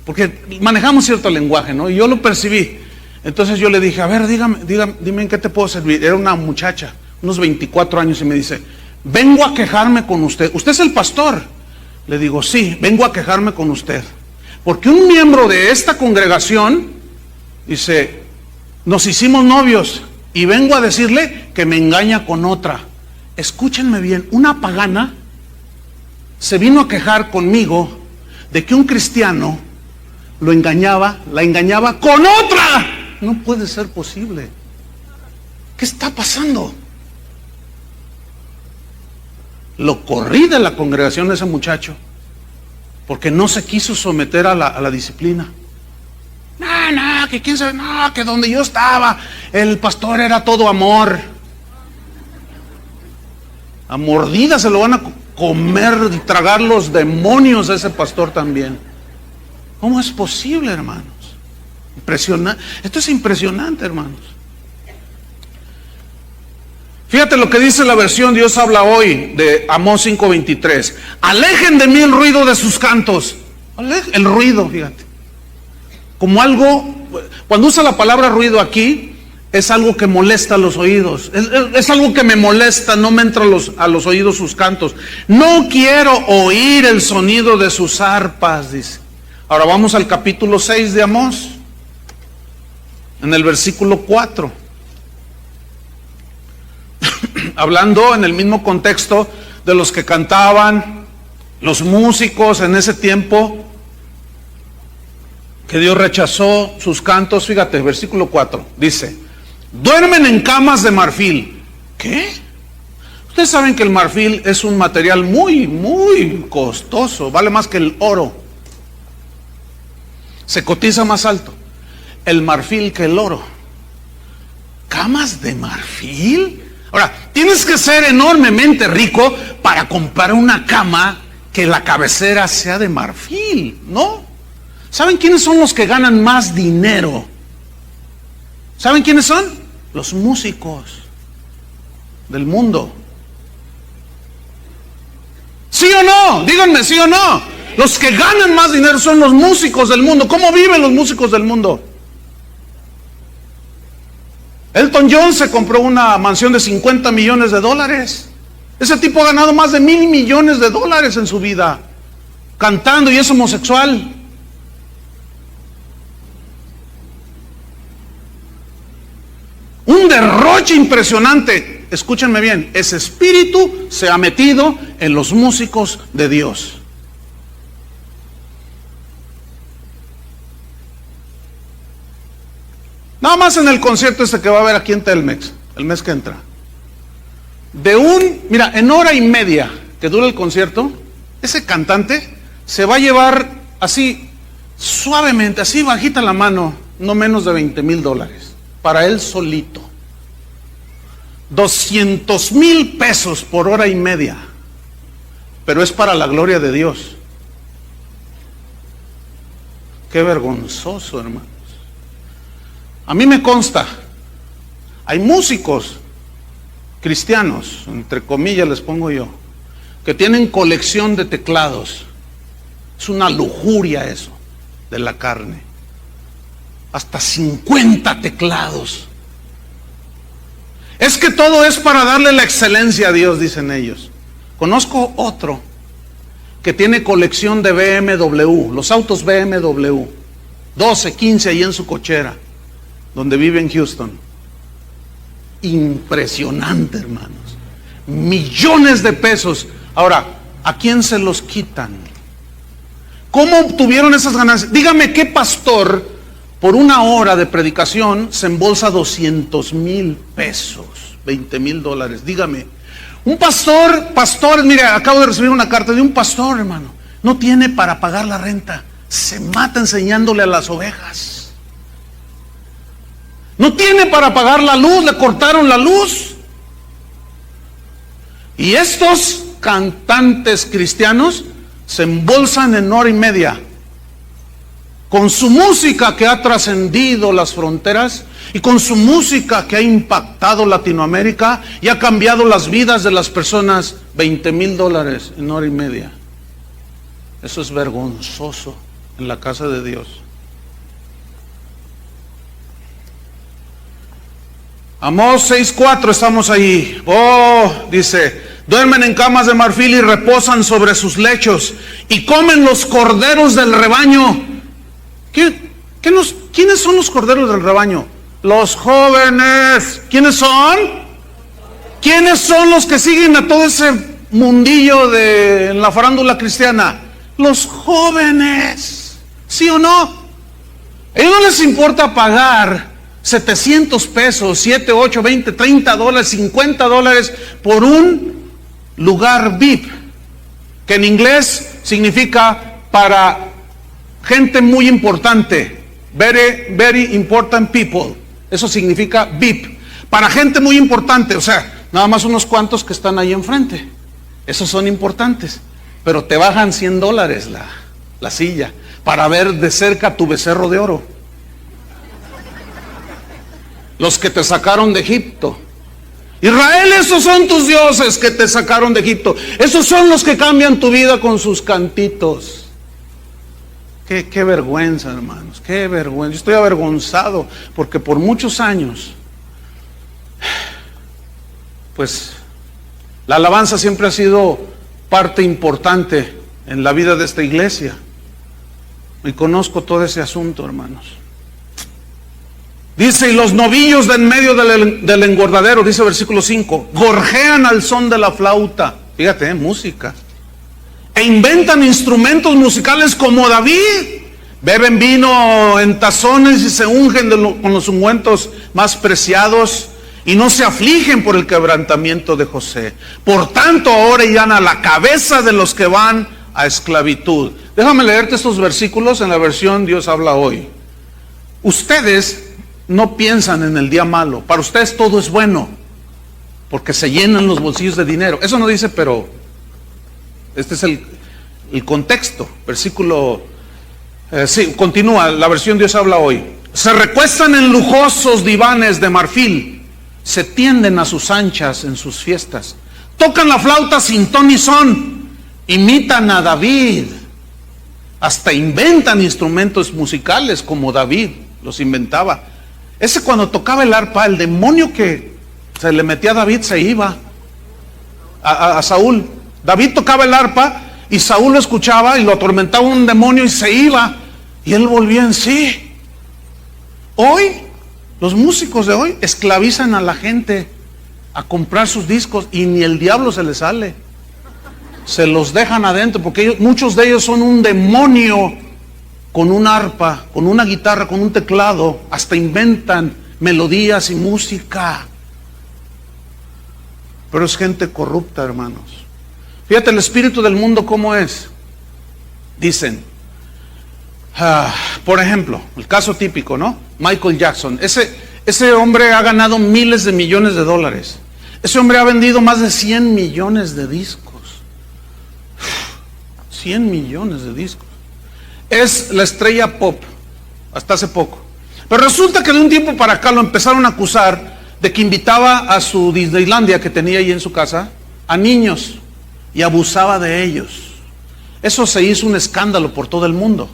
Porque manejamos cierto lenguaje, ¿no? Y yo lo percibí. Entonces yo le dije, a ver, dime en qué te puedo servir. Era una muchacha, unos 24 años, y me dice, vengo a quejarme con usted. ¿Usted es el pastor? Le digo, sí, vengo a quejarme con usted. Porque un miembro de esta congregación, dice, nos hicimos novios y vengo a decirle que me engaña con otra. Escúchenme bien, una pagana se vino a quejar conmigo de que un cristiano la engañaba con otra. No puede ser posible. ¿Qué está pasando? Lo corrí de la congregación de ese muchacho porque no se quiso someter a la disciplina. No, que quién sabe, no, que donde yo estaba el pastor era todo amor. A mordidas se lo van a comer y tragar los demonios a ese pastor también. ¿Cómo es posible, hermanos? Impresionante. Esto es impresionante, hermanos. Fíjate lo que dice la versión Dios habla hoy de Amós 5:23. Alejen de mí el ruido de sus cantos. El ruido, fíjate. Como algo, cuando usa la palabra ruido aquí, es algo que molesta a los oídos. Es algo que me molesta, no me entra a los oídos sus cantos. No quiero oír el sonido de sus arpas, dice. Ahora vamos al capítulo 6 de Amós, en el versículo 4. Hablando en el mismo contexto de los que cantaban, los músicos en ese tiempo, que Dios rechazó sus cantos. Fíjate, versículo 4, dice, duermen en camas de marfil. ¿Qué? Ustedes saben que el marfil es un material muy, muy costoso, vale más que el oro. Se cotiza más alto el marfil que el oro. ¿Camas de marfil? Ahora, tienes que ser enormemente rico para comprar una cama que la cabecera sea de marfil, ¿no? ¿Saben quiénes son los que ganan más dinero? ¿Saben quiénes son? Los músicos del mundo. ¿Sí o no? Díganme, ¿sí o no? Los que ganan más dinero son los músicos del mundo. ¿Cómo viven los músicos del mundo? Elton John se compró una mansión de $50 millones. Ese tipo ha ganado más de $1,000 millones en su vida, cantando, y es homosexual. Un derroche impresionante. Escúchenme bien, ese espíritu se ha metido en los músicos de Dios. Nada más en el concierto este que va a haber aquí en Telmex, el mes que entra. Mira, en hora y media que dura el concierto, ese cantante se va a llevar así, suavemente, así bajita la mano, no menos de $20,000 para él solito. $200,000 por hora y media, pero es para la gloria de Dios. Qué vergonzoso, hermanos. A mí me consta, hay músicos cristianos, entre comillas les pongo yo, que tienen colección de teclados. Es una lujuria eso, de la carne. Hasta 50 teclados. Es que todo es para darle la excelencia a Dios, dicen ellos. Conozco otro que tiene colección de BMW, los autos BMW, 12, 15 ahí en su cochera, donde vive en Houston. Impresionante, hermanos. Millones de pesos. Ahora, ¿a quién se los quitan? ¿Cómo obtuvieron esas ganancias? Dígame qué pastor por una hora de predicación se embolsa $200,000, $20,000. Dígame. Un pastor, mire, acabo de recibir una carta de un pastor, hermano. No tiene para pagar la renta. Se mata enseñándole a las ovejas. No tiene para pagar la luz, le cortaron la luz. Y estos cantantes cristianos se embolsan en hora y media con su música que ha trascendido las fronteras y con su música que ha impactado Latinoamérica y ha cambiado las vidas de las personas. $20,000 en hora y media. Eso es vergonzoso en la casa de Dios. Amós 6:4, estamos ahí. Dice, duermen en camas de marfil y reposan sobre sus lechos y comen los corderos del rebaño. ¿Quiénes son los corderos del rebaño? Los jóvenes. ¿Quiénes son? ¿Quiénes son los que siguen a todo ese mundillo en la farándula cristiana? Los jóvenes. ¿Sí o no? A ellos no les importa pagar 700 pesos, 7, 8, 20, 30 dólares, 50 dólares por un lugar VIP, que en inglés significa para gente muy importante, very, very important people. Eso significa VIP, para gente muy importante, o sea, nada más unos cuantos que están ahí enfrente. Esos son importantes, pero te bajan $100 la silla para ver de cerca tu becerro de oro. Los que te sacaron de Egipto. Israel, esos son tus dioses que te sacaron de Egipto. Esos son los que cambian tu vida con sus cantitos. Qué vergüenza, hermanos, qué vergüenza. Yo estoy avergonzado porque por muchos años, pues, la alabanza siempre ha sido parte importante en la vida de esta iglesia. Y conozco todo ese asunto, hermanos. Dice, y los novillos de en medio del engordadero, dice versículo 5, gorjean al son de la flauta. Fíjate, música. E inventan instrumentos musicales como David. Beben vino en tazones y se ungen con los ungüentos más preciados y no se afligen por el quebrantamiento de José. Por tanto, ahora irán a la cabeza de los que van a esclavitud. Déjame leerte estos versículos en la versión Dios habla hoy. Ustedes no piensan en el día malo. Para ustedes todo es bueno, porque se llenan los bolsillos de dinero. Eso no dice, pero este es el contexto. Versículo, continúa, la versión Dios habla hoy. Se recuestan en lujosos divanes de marfil, se tienden a sus anchas en sus fiestas, tocan la flauta sin ton ni son, imitan a David, hasta inventan instrumentos musicales como David los inventaba. Ese cuando tocaba el arpa, el demonio que se le metía a David se iba a Saúl. David tocaba el arpa y Saúl lo escuchaba y lo atormentaba un demonio y se iba y él volvía en sí. Hoy, los músicos de hoy esclavizan a la gente a comprar sus discos y ni el diablo se les sale. Se los dejan adentro porque muchos de ellos son un demonio con un arpa, con una guitarra, con un teclado, hasta inventan melodías y música. Pero es gente corrupta, hermanos. Fíjate el espíritu del mundo cómo es. Dicen, por ejemplo, el caso típico, ¿no? Michael Jackson. Ese hombre ha ganado miles de millones de dólares. Ese hombre ha vendido más de 100 millones de discos. 100 millones de discos. Es la estrella pop, hasta hace poco. Pero resulta que de un tiempo para acá lo empezaron a acusar de que invitaba a su Disneylandia que tenía ahí en su casa a niños y abusaba de ellos. Eso se hizo un escándalo por todo el mundo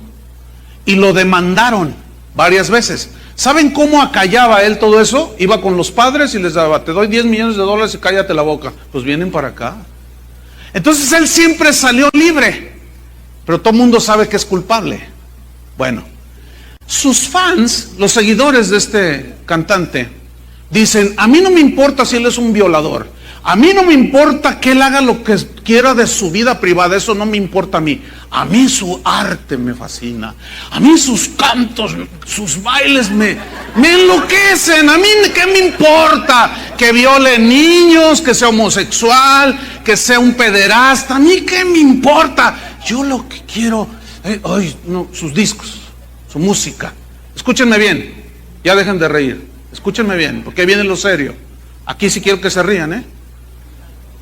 y lo demandaron varias veces. ¿Saben cómo acallaba él todo eso? Iba con los padres y les daba, te doy 10 millones de dólares y cállate la boca. Pues vienen para acá. Entonces él siempre salió libre, pero todo el mundo sabe que es culpable. Bueno, sus fans, los seguidores de este cantante, dicen, a mí no me importa si él es un violador, a mí no me importa que él haga lo que quiera de su vida privada, eso no me importa a mí su arte me fascina, a mí sus cantos, sus bailes me enloquecen, a mí qué me importa que viole niños, que sea homosexual, que sea un pederasta, a mí qué me importa, yo lo que quiero, sus discos, su música. Escúchenme bien, ya dejen de reír, escúchenme bien, porque ahí viene lo serio. Aquí sí quiero que se rían, ¿eh?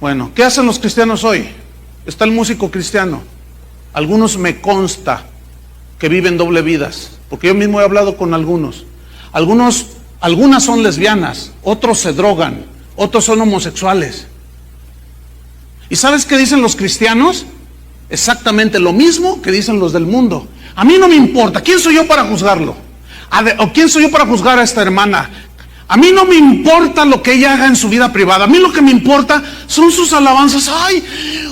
Bueno, ¿qué hacen los cristianos hoy? Está el músico cristiano. Algunos me consta que viven doble vidas, porque yo mismo he hablado con algunos. Algunas son lesbianas, otros se drogan, otros son homosexuales. ¿Y sabes qué dicen los cristianos? Exactamente lo mismo que dicen los del mundo. A mí no me importa, ¿quién soy yo para juzgarlo? ¿O quién soy yo para juzgar a esta hermana? A mí no me importa lo que ella haga en su vida privada. A mí lo que me importa son sus alabanzas. Ay,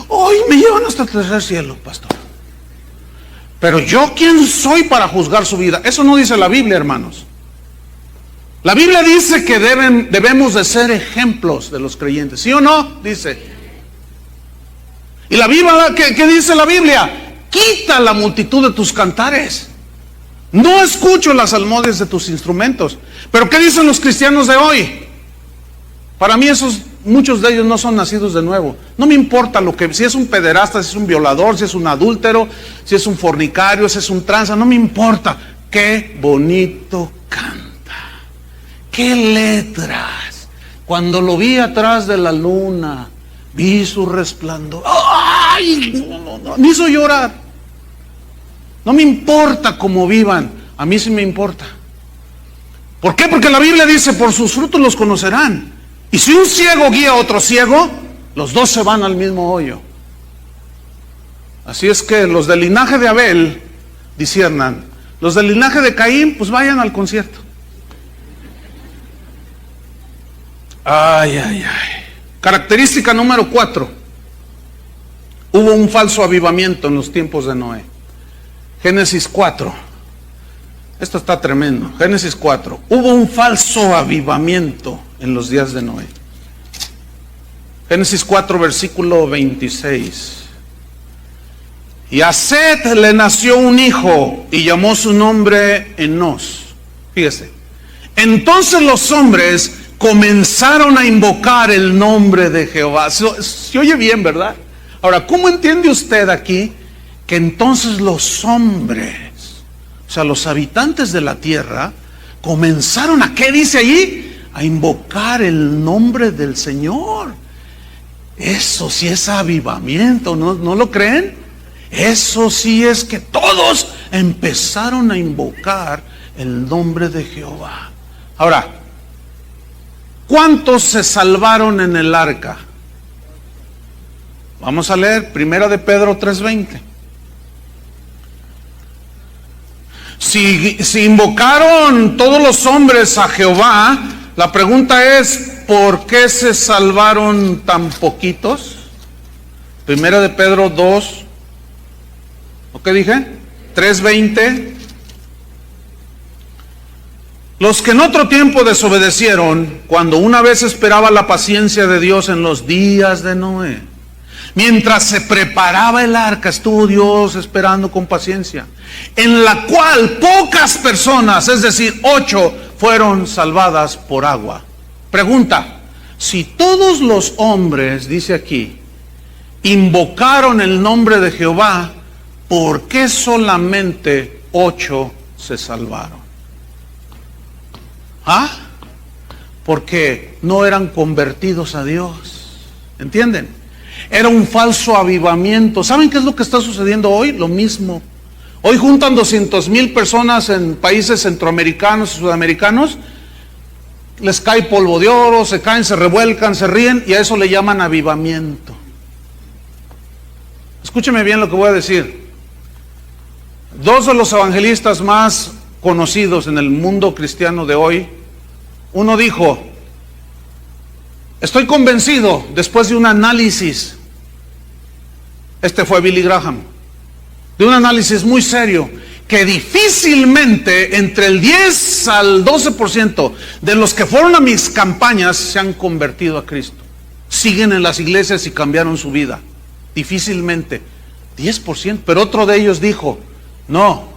hoy me llevan hasta el tercer cielo, pastor. Pero yo, ¿quién soy para juzgar su vida? Eso no dice la Biblia, hermanos. La Biblia dice que debemos de ser ejemplos de los creyentes. ¿Sí o no? Dice. Y la Biblia, ¿qué dice la Biblia? Quita la multitud de tus cantares. No escucho las salmodias de tus instrumentos. Pero ¿qué dicen los cristianos de hoy? Para mí muchos de ellos no son nacidos de nuevo. No me importa si es un pederasta, si es un violador, si es un adúltero, si es un fornicario, si es un tranza, no me importa. Qué bonito canta. Qué letras. Cuando lo vi atrás de la luna, vi su resplandor. ¡Ay! No, me hizo llorar. No me importa cómo vivan, a mí sí me importa. ¿Por qué? Porque la Biblia dice, por sus frutos los conocerán. Y si un ciego guía a otro ciego, los dos se van al mismo hoyo. Así es que los del linaje de Abel disciernan. Los del linaje de Caín, pues vayan al concierto. Ay, ay, ay. Característica número 4. Hubo un falso avivamiento en los tiempos de Noé. Génesis 4. Esto está tremendo. Génesis 4. Hubo un falso avivamiento en los días de Noé. Génesis 4, versículo 26. Y a Set le nació un hijo y llamó su nombre Enos. Fíjese. Entonces los hombres comenzaron a invocar el nombre de Jehová. Se oye bien, ¿verdad? Ahora, ¿cómo entiende usted aquí que entonces los hombres, o sea, los habitantes de la tierra, comenzaron a, ¿qué dice allí? A invocar el nombre del Señor? Eso sí es avivamiento, ¿no lo creen? Eso sí es que todos empezaron a invocar el nombre de Jehová. Ahora, ¿cuántos se salvaron en el arca? Vamos a leer 1 de Pedro 3:20. Si invocaron todos los hombres a Jehová, la pregunta es, ¿por qué se salvaron tan poquitos? 1 de Pedro 2, ¿o qué dije? 3:20. Los que en otro tiempo desobedecieron, cuando una vez esperaba la paciencia de Dios en los días de Noé. Mientras se preparaba el arca, estuvo Dios esperando con paciencia, en la cual pocas personas, es decir, 8, fueron salvadas por agua. Pregunta, si todos los hombres, dice aquí, invocaron el nombre de Jehová, ¿por qué solamente 8 se salvaron? ¿Ah? Porque no eran convertidos a Dios. ¿Entienden? Era un falso avivamiento. ¿Saben qué es lo que está sucediendo hoy? Lo mismo. Hoy juntan 200,000 personas en países centroamericanos y sudamericanos. Les cae polvo de oro, se caen, se revuelcan, se ríen, y a eso le llaman avivamiento. Escúcheme bien lo que voy a decir. 2 de los evangelistas más conocidos en el mundo cristiano de hoy, uno dijo, estoy convencido, después de un análisis, este fue Billy Graham, de un análisis muy serio, que difícilmente entre el 10 al 12% de los que fueron a mis campañas se han convertido a Cristo. Siguen en las iglesias y cambiaron su vida. Difícilmente, 10%. Pero otro de ellos dijo, no,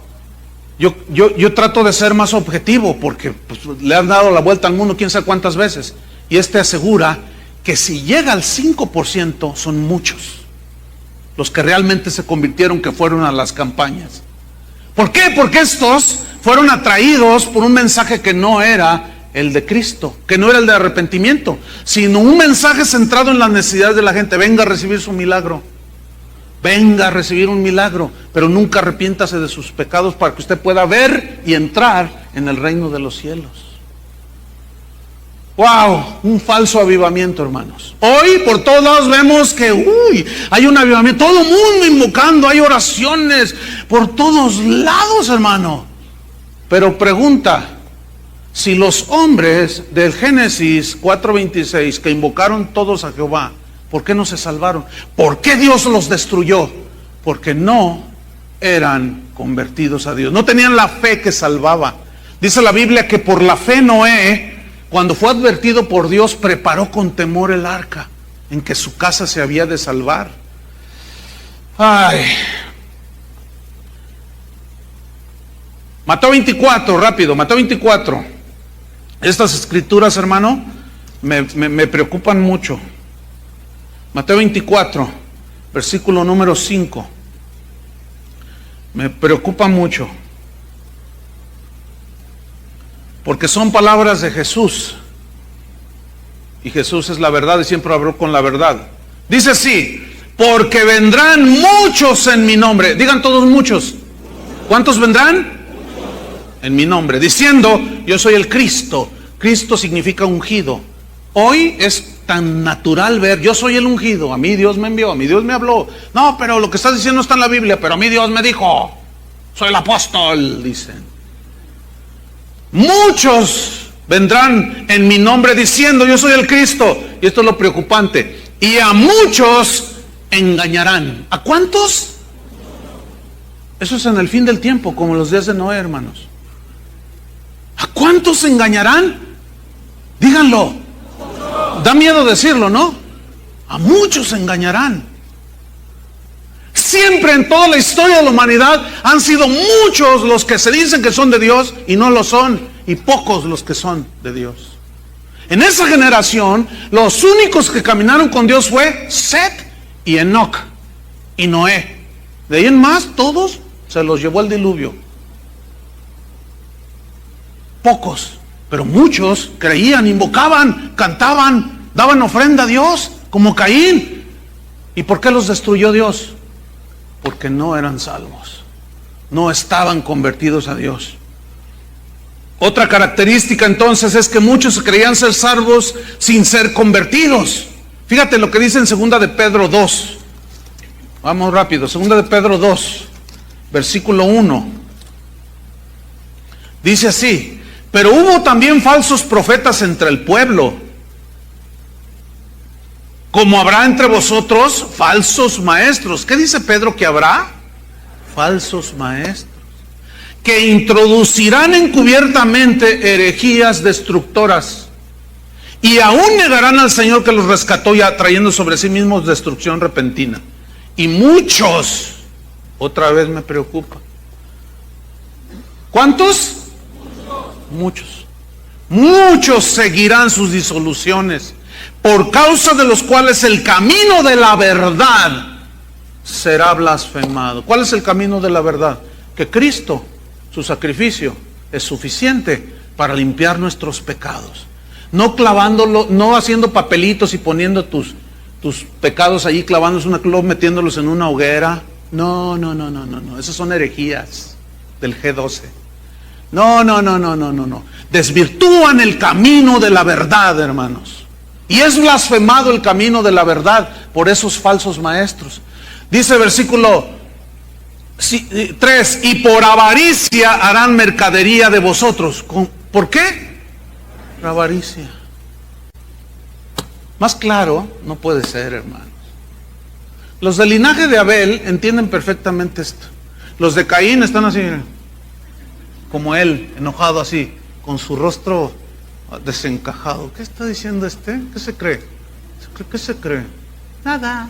yo trato de ser más objetivo porque pues, le han dado la vuelta al mundo quién sabe cuántas veces. Y asegura que si llega al 5% son muchos los que realmente se convirtieron, que fueron a las campañas. ¿Por qué? Porque estos fueron atraídos por un mensaje que no era el de Cristo, que no era el de arrepentimiento, sino un mensaje centrado en las necesidades de la gente. Venga a recibir su milagro. Venga a recibir un milagro, pero nunca arrepiéntase de sus pecados para que usted pueda ver y entrar en el reino de los cielos. ¡Wow! Un falso avivamiento, hermanos. Hoy por todos lados vemos que hay un avivamiento, todo el mundo invocando, hay oraciones por todos lados, hermano. Pero pregunta, si los hombres del Génesis 4:26 que invocaron todos a Jehová, ¿por qué no se salvaron? ¿Por qué Dios los destruyó? Porque no eran convertidos a Dios, no tenían la fe que salvaba. Dice la Biblia que por la fe Noé, cuando fue advertido por Dios, preparó con temor el arca en que su casa se había de salvar. Ay. Mateo 24, rápido, Mateo 24. Estas escrituras, hermano, me preocupan mucho. Mateo 24, versículo número 5. Me preocupa mucho. Porque son palabras de Jesús. Y Jesús es la verdad y siempre habló con la verdad. Dice así: porque vendrán muchos en mi nombre. Digan todos muchos. ¿Cuántos vendrán? En mi nombre, diciendo, yo soy el Cristo. Cristo significa ungido. Hoy es tan natural ver, yo soy el ungido, a mí Dios me envió, a mí Dios me habló. No, pero lo que estás diciendo está en la Biblia, pero a mí Dios me dijo, soy el apóstol, dicen. Muchos vendrán en mi nombre diciendo, yo soy el Cristo. Y esto es lo preocupante. Y a muchos engañarán. ¿A cuántos? Eso es en el fin del tiempo, como los días de Noé, hermanos. ¿A cuántos engañarán? Díganlo. Da miedo decirlo, ¿no? A muchos engañarán. Siempre en toda la historia de la humanidad han sido muchos los que se dicen que son de Dios y no lo son, y pocos los que son de Dios. En esa generación, los únicos que caminaron con Dios fue Set y Enoc y Noé. De ahí en más, todos se los llevó el diluvio. Pocos, pero muchos creían, invocaban, cantaban, daban ofrenda a Dios, como Caín. ¿Y por qué los destruyó Dios? Porque no eran salvos, no estaban convertidos a Dios. Otra característica entonces es que muchos creían ser salvos sin ser convertidos. Fíjate lo que dice en 2 de Pedro 2. Vamos rápido, 2 de Pedro 2, versículo 1. Dice así: pero hubo también falsos profetas entre el pueblo, como habrá entre vosotros falsos maestros. ¿Qué dice Pedro que habrá? Falsos maestros, que introducirán encubiertamente herejías destructoras, y aún negarán al Señor que los rescató, ya trayendo sobre sí mismos destrucción repentina. Y muchos, otra vez me preocupa. ¿Cuántos? Muchos seguirán sus disoluciones, por causa de los cuales el camino de la verdad será blasfemado. ¿Cuál es el camino de la verdad? Que Cristo, su sacrificio, es suficiente para limpiar nuestros pecados. No clavándolo, no haciendo papelitos y poniendo tus pecados allí, clavándolos en una cruz, metiéndolos en una hoguera. No. Esas son herejías del G12. No. Desvirtúan el camino de la verdad, hermanos. Y es blasfemado el camino de la verdad por esos falsos maestros. Dice versículo 3: y por avaricia harán mercadería de vosotros. ¿Por qué? Por avaricia. Más claro no puede ser, hermanos. Los del linaje de Abel entienden perfectamente esto. Los de Caín están así, como él, enojado así, con su rostro desencajado. ¿Qué está diciendo este? ¿Qué se cree? ¿Qué se cree? Nada.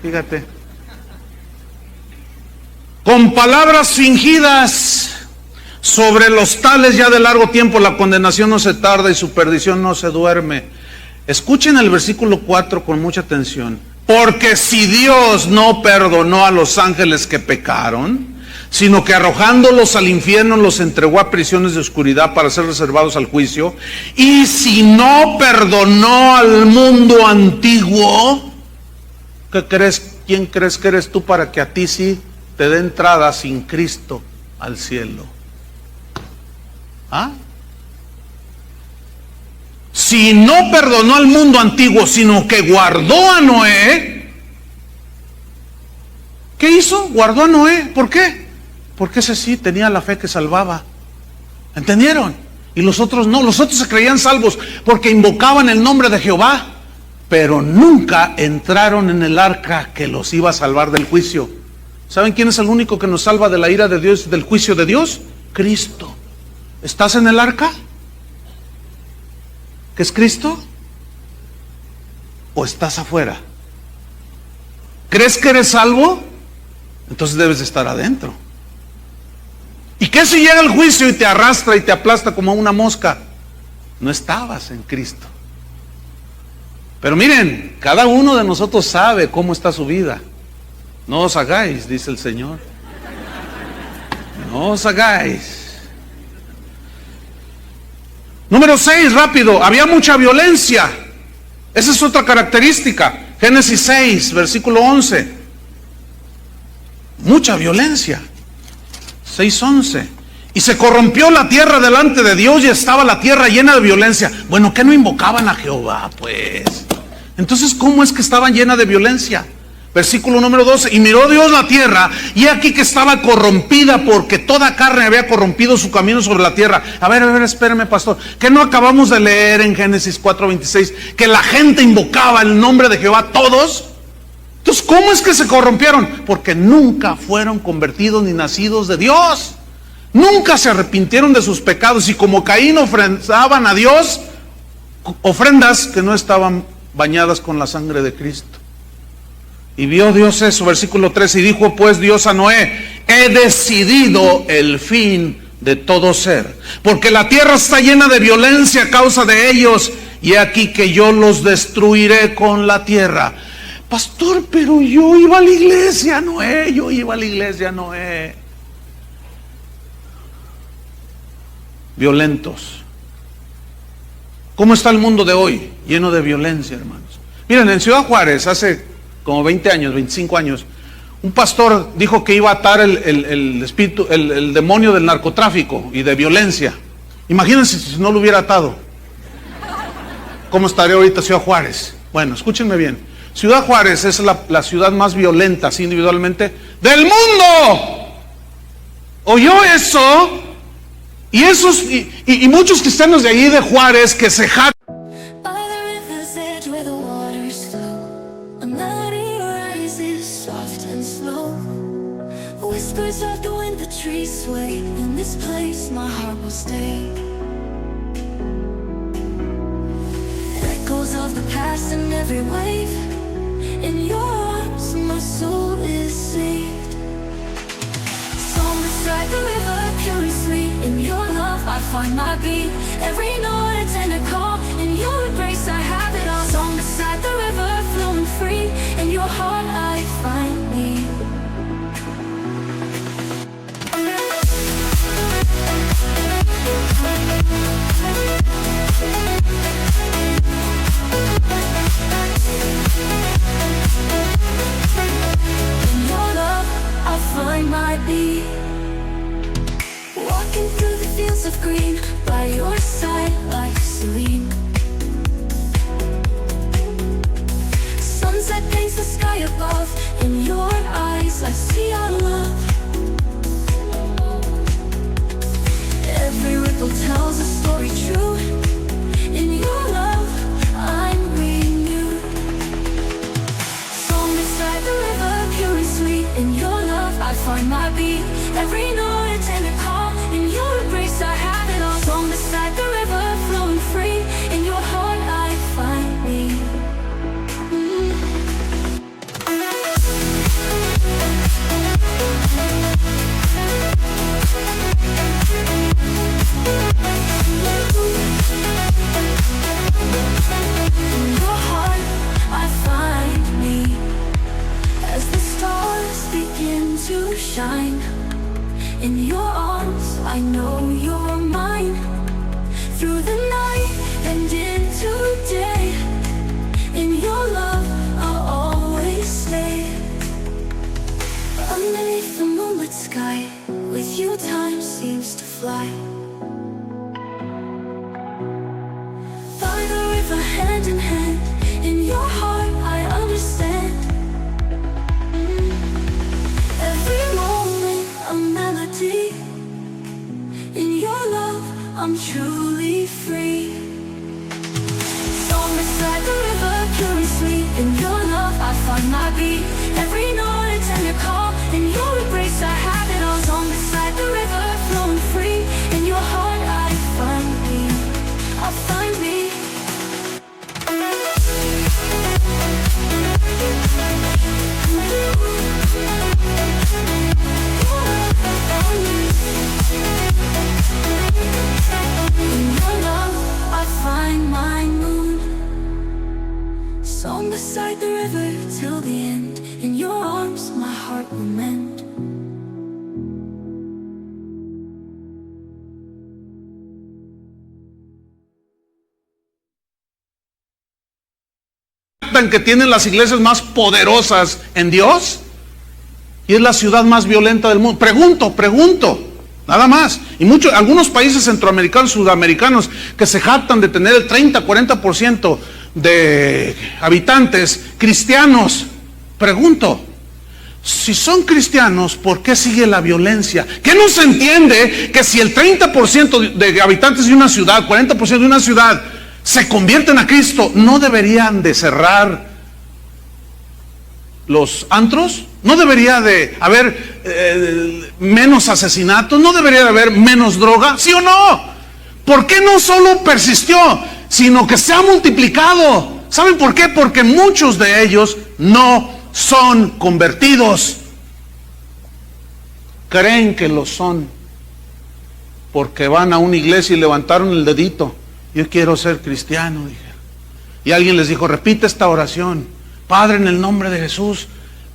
Fíjate. Con palabras fingidas, sobre los tales ya de largo tiempo la condenación no se tarda y su perdición no se duerme. Escuchen el versículo 4 con mucha atención. Porque si Dios no perdonó a los ángeles que pecaron, sino que arrojándolos al infierno los entregó a prisiones de oscuridad para ser reservados al juicio, y si no perdonó al mundo antiguo, ¿qué crees ¿quién crees que eres tú para que a ti sí te dé entrada sin Cristo al cielo? ¿Ah? Si no perdonó al mundo antiguo, sino que guardó a Noé, ¿qué hizo? Guardó a Noé. ¿Por qué? Porque ese sí tenía la fe que salvaba. ¿Entendieron? Y los otros no. Los otros se creían salvos porque invocaban el nombre de Jehová, pero nunca entraron en el arca que los iba a salvar del juicio. ¿Saben quién es el único que nos salva de la ira de Dios, del juicio de Dios? Cristo. ¿Estás en el arca? ¿Qué es Cristo? ¿O estás afuera? ¿Crees que eres salvo? Entonces debes de estar adentro. ¿Y qué si llega el juicio y te arrastra y te aplasta como una mosca? No estabas en Cristo. Pero miren, cada uno de nosotros sabe cómo está su vida. No os hagáis, dice el Señor. No os hagáis. Número 6, rápido. Había mucha violencia. Esa es otra característica. Génesis 6, versículo 11. Mucha violencia. 6:11. Y se corrompió la tierra delante de Dios y estaba la tierra llena de violencia. Bueno, ¿qué no invocaban a Jehová, pues? Entonces, ¿cómo es que estaban llena de violencia? Versículo número 12. Y miró Dios la tierra, y aquí que estaba corrompida, porque toda carne había corrompido su camino sobre la tierra. A ver, espérame, pastor. ¿Qué no acabamos de leer en Génesis 4:26? Que la gente invocaba el nombre de Jehová, todos. Entonces, ¿cómo es que se corrompieron? Porque nunca fueron convertidos ni nacidos de Dios. Nunca se arrepintieron de sus pecados, y como Caín ofrendaban a Dios ofrendas que no estaban bañadas con la sangre de Cristo. Y vio Dios eso, versículo 13, y dijo pues Dios a Noé: he decidido el fin de todo ser, porque la tierra está llena de violencia a causa de ellos, y he aquí que yo los destruiré con la tierra. Pastor, pero yo iba a la iglesia, Noé. Violentos. ¿Cómo está el mundo de hoy? Lleno de violencia, hermanos. Miren, en Ciudad Juárez, hace como 20 años, 25 años, un pastor dijo que iba a atar el espíritu, el demonio del narcotráfico y de violencia. Imagínense si no lo hubiera atado. ¿Cómo estaría ahorita Ciudad Juárez? Bueno, escúchenme bien. Ciudad Juárez es la ciudad más violenta, así individualmente, del mundo. ¿Oyó eso? Y muchos cristianos de allí de Juárez que se jactan. Whispers of the wind, the trees sway. In this place my heart will stay. Echoes of the past in every wave. In your arms my soul is saved. Song beside the river, pure and sweet. In your love I find my beat. Every note a tender call. In your embrace I have it all. Song beside the river, flowing free. In your heart I find me. In your love I find my beat. Walking through the fields of green, by your side like Celine. Sunset paints the sky above. In your eyes I see our love. Every ripple tells a story true. In your love I'm renewed. Song beside the river, pure and sweet. In your love I find my beat. Every note a tender call. In your embrace I have it all. Song beside the river, flowing free. In your heart I find me. In your heart I find me. As the stars begin to shine, in your arms I know you're mine. Through the night and into day, in your love I'll always stay. sky. With you time seems to fly. By the river, hand in hand, in your heart I understand. Every moment a melody. In your love I'm truly free. Song beside the river, pure and sweet. In your love I find my beat. Every note a tender call. In your embrace I have it all. Song beside the river, flowing free. In your heart I find me. I find me. In your love I find my moon. Song beside the river till the end. In your arms my heart will mend. Que tienen las iglesias más poderosas en Dios y es la ciudad más violenta del mundo. Pregunto, nada más. Y algunos países centroamericanos, sudamericanos, que se jactan de tener el 30-40% de habitantes cristianos. Pregunto, si son cristianos, ¿por qué sigue la violencia? ¿Qué no se entiende que si el 30% de habitantes de una ciudad, 40% de una ciudad se convierten a Cristo, no deberían de cerrar los antros? ¿No debería de haber menos asesinatos? ¿No debería de haber menos droga? ¿Sí o no? ¿Por qué no solo persistió, sino que se ha multiplicado? ¿Saben por qué? Porque muchos de ellos no son convertidos. Creen que lo son porque van a una iglesia y levantaron el dedito. Yo quiero ser cristiano, dijeron. Y alguien les dijo, repite esta oración. Padre, en el nombre de Jesús,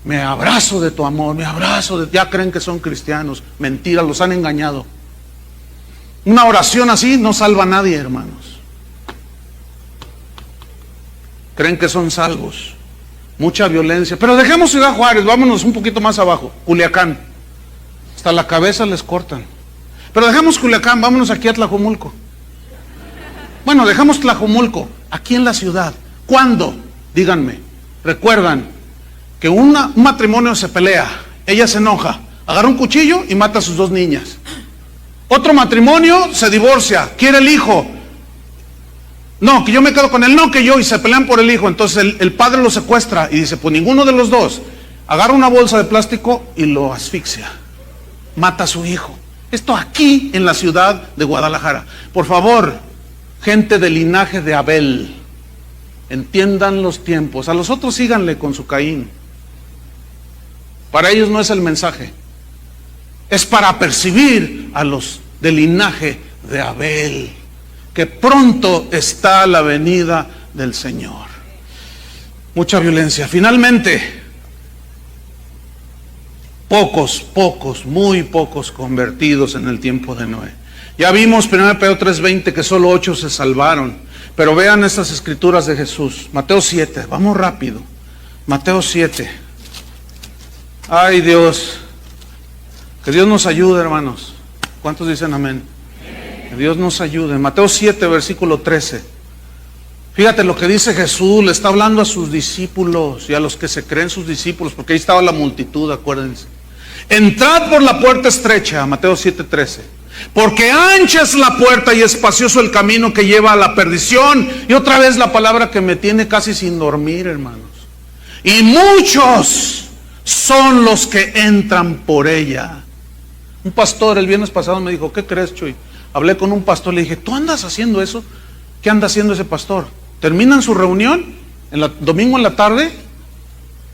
me abrazo de tu amor, me abrazo de... Ya creen que son cristianos. Mentira, los han engañado. Una oración así no salva a nadie, hermanos. Creen que son salvos. Mucha violencia. Pero dejemos Ciudad Juárez, vámonos un poquito más abajo. Culiacán. Hasta la cabeza les cortan. Pero dejemos Culiacán, vámonos aquí a Tlajomulco. Bueno, dejamos Tlajomulco, aquí en la ciudad. ¿Cuándo? Díganme. ¿Recuerdan que un matrimonio se pelea? Ella se enoja, agarra un cuchillo y mata a sus 2 niñas. Otro matrimonio se divorcia, quiere el hijo. No, que yo me quedo con él, no, que yo, y se pelean por el hijo. Entonces el padre lo secuestra y dice, pues ninguno de los dos. Agarra una bolsa de plástico y lo asfixia. Mata a su hijo. Esto aquí en la ciudad de Guadalajara. Por favor, gente del linaje de Abel, entiendan los tiempos. A los otros síganle con su Caín. Para ellos no es el mensaje. Es para percibir a los del linaje de Abel, que pronto está la venida del Señor. Mucha violencia. Finalmente, muy pocos convertidos en el tiempo de Noé. Ya vimos 1 Pedro 3:20 que solo 8 se salvaron. Pero vean estas escrituras de Jesús. Mateo 7, vamos rápido. Mateo 7. Ay Dios, que Dios nos ayude, hermanos. ¿Cuántos dicen amén? Que Dios nos ayude. Mateo 7, versículo 13. Fíjate lo que dice Jesús, le está hablando a sus discípulos y a los que se creen sus discípulos, porque ahí estaba la multitud, acuérdense. Entrad por la puerta estrecha, Mateo 7:13. Porque ancha es la puerta y espacioso el camino que lleva a la perdición. Y otra vez la palabra que me tiene casi sin dormir, hermanos. Y muchos son los que entran por ella. Un pastor el viernes pasado me dijo, ¿qué crees, Chuy? Hablé con un pastor, le dije, ¿tú andas haciendo eso? ¿Qué anda haciendo ese pastor? Terminan su reunión domingo en la tarde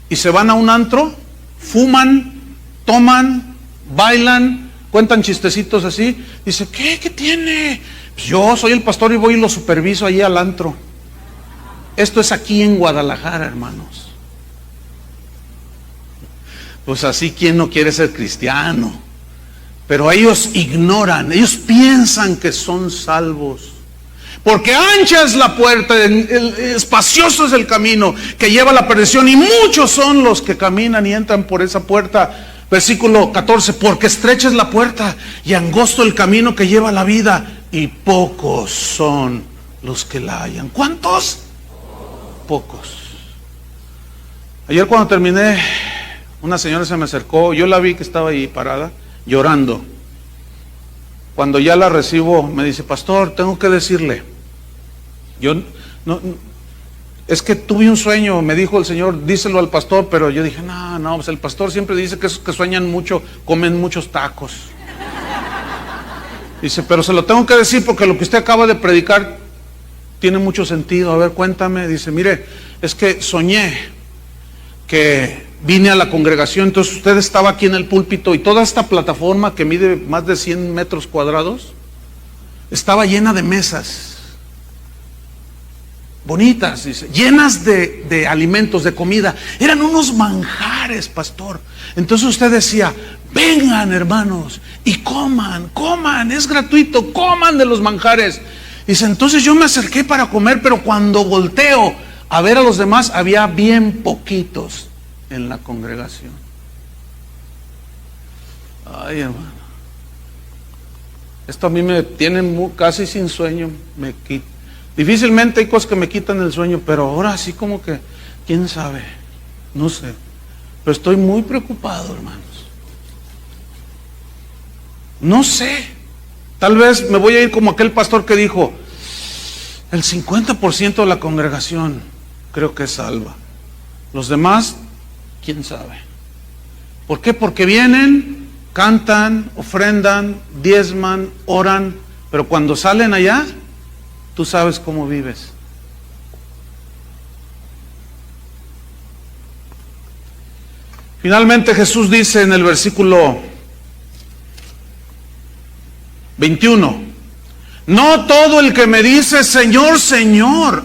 y se van a un antro, fuman, toman, bailan, cuentan chistecitos así. Dice, ¿qué tiene? Pues yo soy el pastor y voy y lo superviso allí al antro. Esto es aquí en Guadalajara, hermanos. Pues así, ¿quién no quiere ser cristiano? Pero ellos ignoran, ellos piensan que son salvos. Porque ancha es la puerta, espacioso es el camino que lleva a la perdición, y muchos son los que caminan y entran por esa puerta. Versículo 14, porque estrecha es la puerta y angosto el camino que lleva a la vida, y pocos son los que la hallan. ¿Cuántos? Pocos. Ayer cuando terminé, una señora se me acercó, yo la vi que estaba ahí parada, llorando. Cuando ya la recibo, me dice, pastor, tengo que decirle, es que tuve un sueño, me dijo el Señor, díselo al pastor, pero yo dije, no, pues el pastor siempre dice que esos que sueñan mucho, comen muchos tacos. Dice, pero se lo tengo que decir porque lo que usted acaba de predicar tiene mucho sentido. A ver, cuéntame. Dice, mire, es que soñé que vine a la congregación, entonces usted estaba aquí en el púlpito y toda esta plataforma que mide más de 100 metros cuadrados estaba llena de mesas bonitas, dice, llenas de alimentos, de comida. Eran unos manjares, pastor. Entonces usted decía, vengan hermanos y coman, es gratuito, coman de los manjares. Dice, entonces yo me acerqué para comer, pero cuando volteo a ver a los demás, había bien poquitos en la congregación. Ay, hermano, esto a mí me tiene casi sin sueño, me quita. Difícilmente hay cosas que me quitan el sueño, pero ahora sí como que, quién sabe, no sé. Pero estoy muy preocupado, hermanos. No sé, tal vez me voy a ir como aquel pastor que dijo, el 50% de la congregación creo que es salva. Los demás, quién sabe. ¿Por qué? Porque vienen, cantan, ofrendan, diezman, oran, pero cuando salen allá, tú sabes cómo vives. Finalmente Jesús dice en el versículo 21, no todo el que me dice Señor, Señor,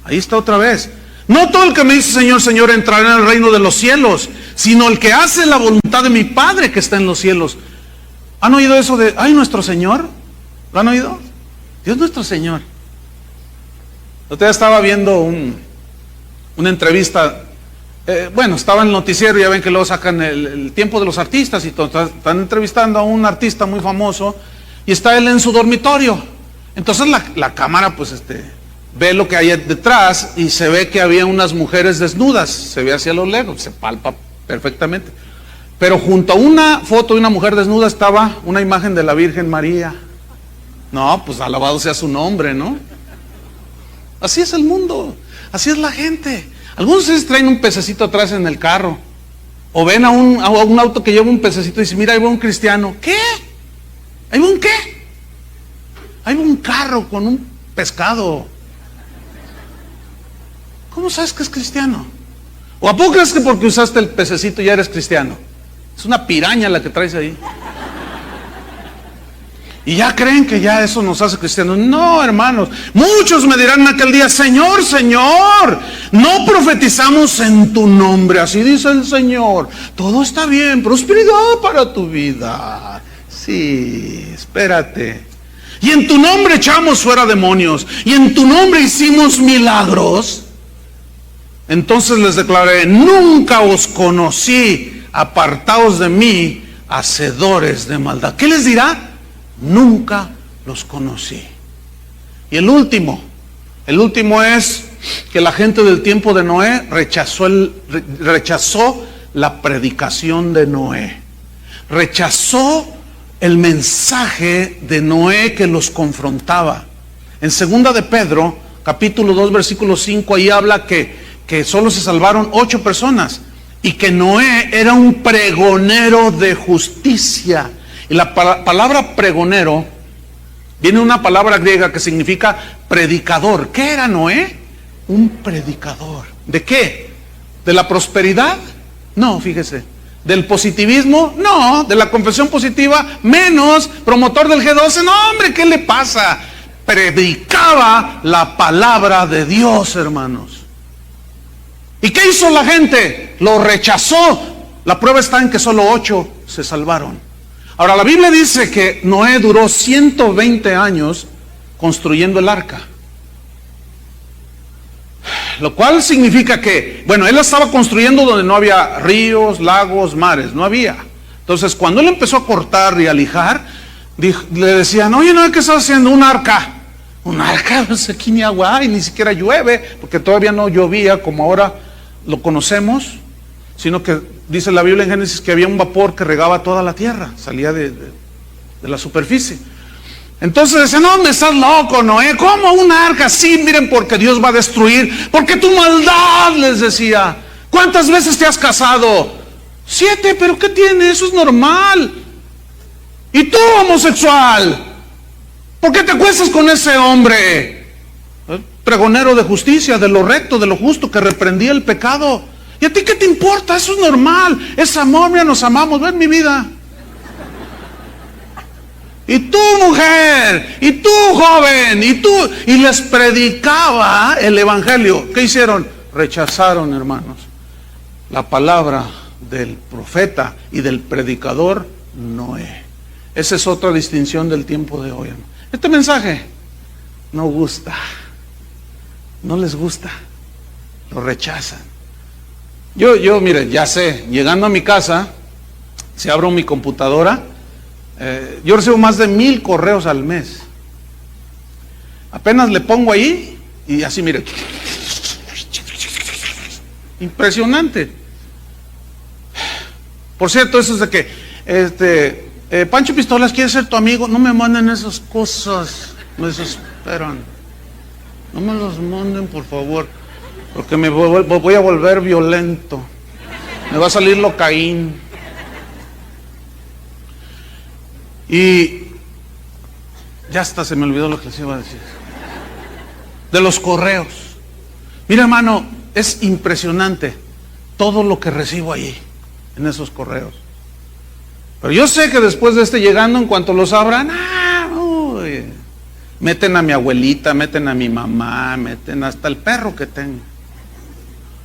ahí está otra vez, no todo el que me dice Señor, Señor entrará en el reino de los cielos, sino el que hace la voluntad de mi Padre que está en los cielos. ¿Han oído eso de, ay, nuestro Señor? ¿Lo han oído? Dios nuestro Señor. Otro día estaba viendo una entrevista, estaba en el noticiero, ya ven que luego sacan el tiempo de los artistas y todo, están entrevistando a un artista muy famoso y está él en su dormitorio. Entonces la cámara pues ve lo que hay detrás y se ve que había unas mujeres desnudas, se ve hacia lo lejos, se palpa perfectamente. Pero junto a una foto de una mujer desnuda estaba una imagen de la Virgen María. No, pues alabado sea su nombre, ¿no? Así es el mundo, así es la gente. Algunos de ustedes traen un pececito atrás en el carro, o ven a un auto que lleva un pececito y dicen, mira, ahí va un cristiano. ¿Qué? ¿Ahí va un qué? Ahí va un carro con un pescado. ¿Cómo sabes que es cristiano? ¿O a poco crees que porque usaste el pececito ya eres cristiano? Es una piraña la que traes ahí. Y ya creen que ya eso nos hace cristianos. No, hermanos. Muchos me dirán en aquel día, Señor, Señor, no profetizamos en tu nombre. Así dice el Señor. Todo está bien, prosperidad para tu vida. Sí, espérate. Y en tu nombre echamos fuera demonios. Y en tu nombre hicimos milagros. Entonces les declaré, nunca os conocí, apartaos de mí, hacedores de maldad. ¿Qué les dirá? Nunca los conocí. Y el último es que la gente del tiempo de Noé rechazó la predicación de Noé. Rechazó el mensaje de Noé que los confrontaba. En 2 de Pedro, capítulo 2, versículo 5, ahí habla que solo se salvaron 8 personas y que Noé era un pregonero de justicia. Y la palabra pregonero viene de una palabra griega que significa predicador. ¿Qué era Noé? Un predicador. ¿De qué? ¿De la prosperidad? No, fíjese. ¿Del positivismo? No. ¿De la confesión positiva? Menos. ¿Promotor del G12? No, hombre, ¿qué le pasa? Predicaba la palabra de Dios, hermanos. ¿Y qué hizo la gente? Lo rechazó. La prueba está en que solo 8 se salvaron. Ahora, la Biblia dice que Noé duró 120 años construyendo el arca. Lo cual significa que, bueno, él la estaba construyendo donde no había ríos, lagos, mares, no había. Entonces, cuando él empezó a cortar y a lijar, le decían, oye, no, ¿qué estás haciendo? Un arca. Un arca, pues aquí ni agua hay, ni siquiera llueve, porque todavía no llovía como ahora lo conocemos, sino que dice la Biblia en Génesis que había un vapor que regaba toda la tierra, salía de la superficie. Entonces decían, no, me estás loco, Noé, ¿cómo un arca? Sí, miren, porque Dios va a destruir, porque tu maldad, les decía. ¿Cuántas veces te has casado? 7, pero ¿qué tiene? Eso es normal. ¿Y tú, homosexual? ¿Por qué te acuestas con ese hombre? Pregonero de justicia, de lo recto, de lo justo, que reprendía el pecado. ¿Y a ti qué te importa? Eso es normal, es amor, mira, nos amamos, ven mi vida. Y tú, mujer, y tú, joven, y tú, y les predicaba el evangelio. ¿Qué hicieron? Rechazaron, hermanos, la palabra del profeta y del predicador Noé. Esa es otra distinción del tiempo de hoy, hermano. Este mensaje no gusta, no les gusta, lo rechazan. Yo, mire, ya sé, llegando a mi casa, si abro mi computadora, yo recibo más de 1000 correos al mes. Apenas le pongo ahí y así, mire, impresionante. Por cierto, eso es de que Pancho Pistolas quiere ser tu amigo. No me manden esas cosas, me desesperan. No me los manden, por favor, porque me voy a volver violento. Me va a salir locaín. Y ya hasta se me olvidó lo que les iba a decir. De los correos. Mira, hermano, es impresionante todo lo que recibo ahí, en esos correos. Pero yo sé que después de llegando, en cuanto los abran, meten a mi abuelita, meten a mi mamá, meten hasta el perro que tengo.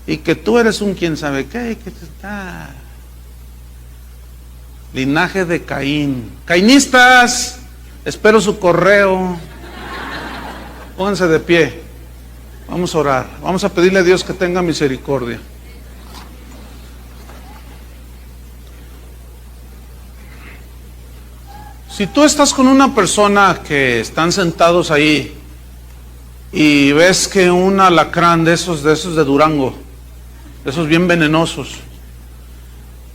Y que tú eres un quién sabe qué, y que está... Linaje de Caín. Cainistas, espero su correo. Pónganse de pie. Vamos a orar. Vamos a pedirle a Dios que tenga misericordia. Si tú estás con una persona que están sentados ahí y ves que un alacrán de esos de Durango, de esos bien venenosos,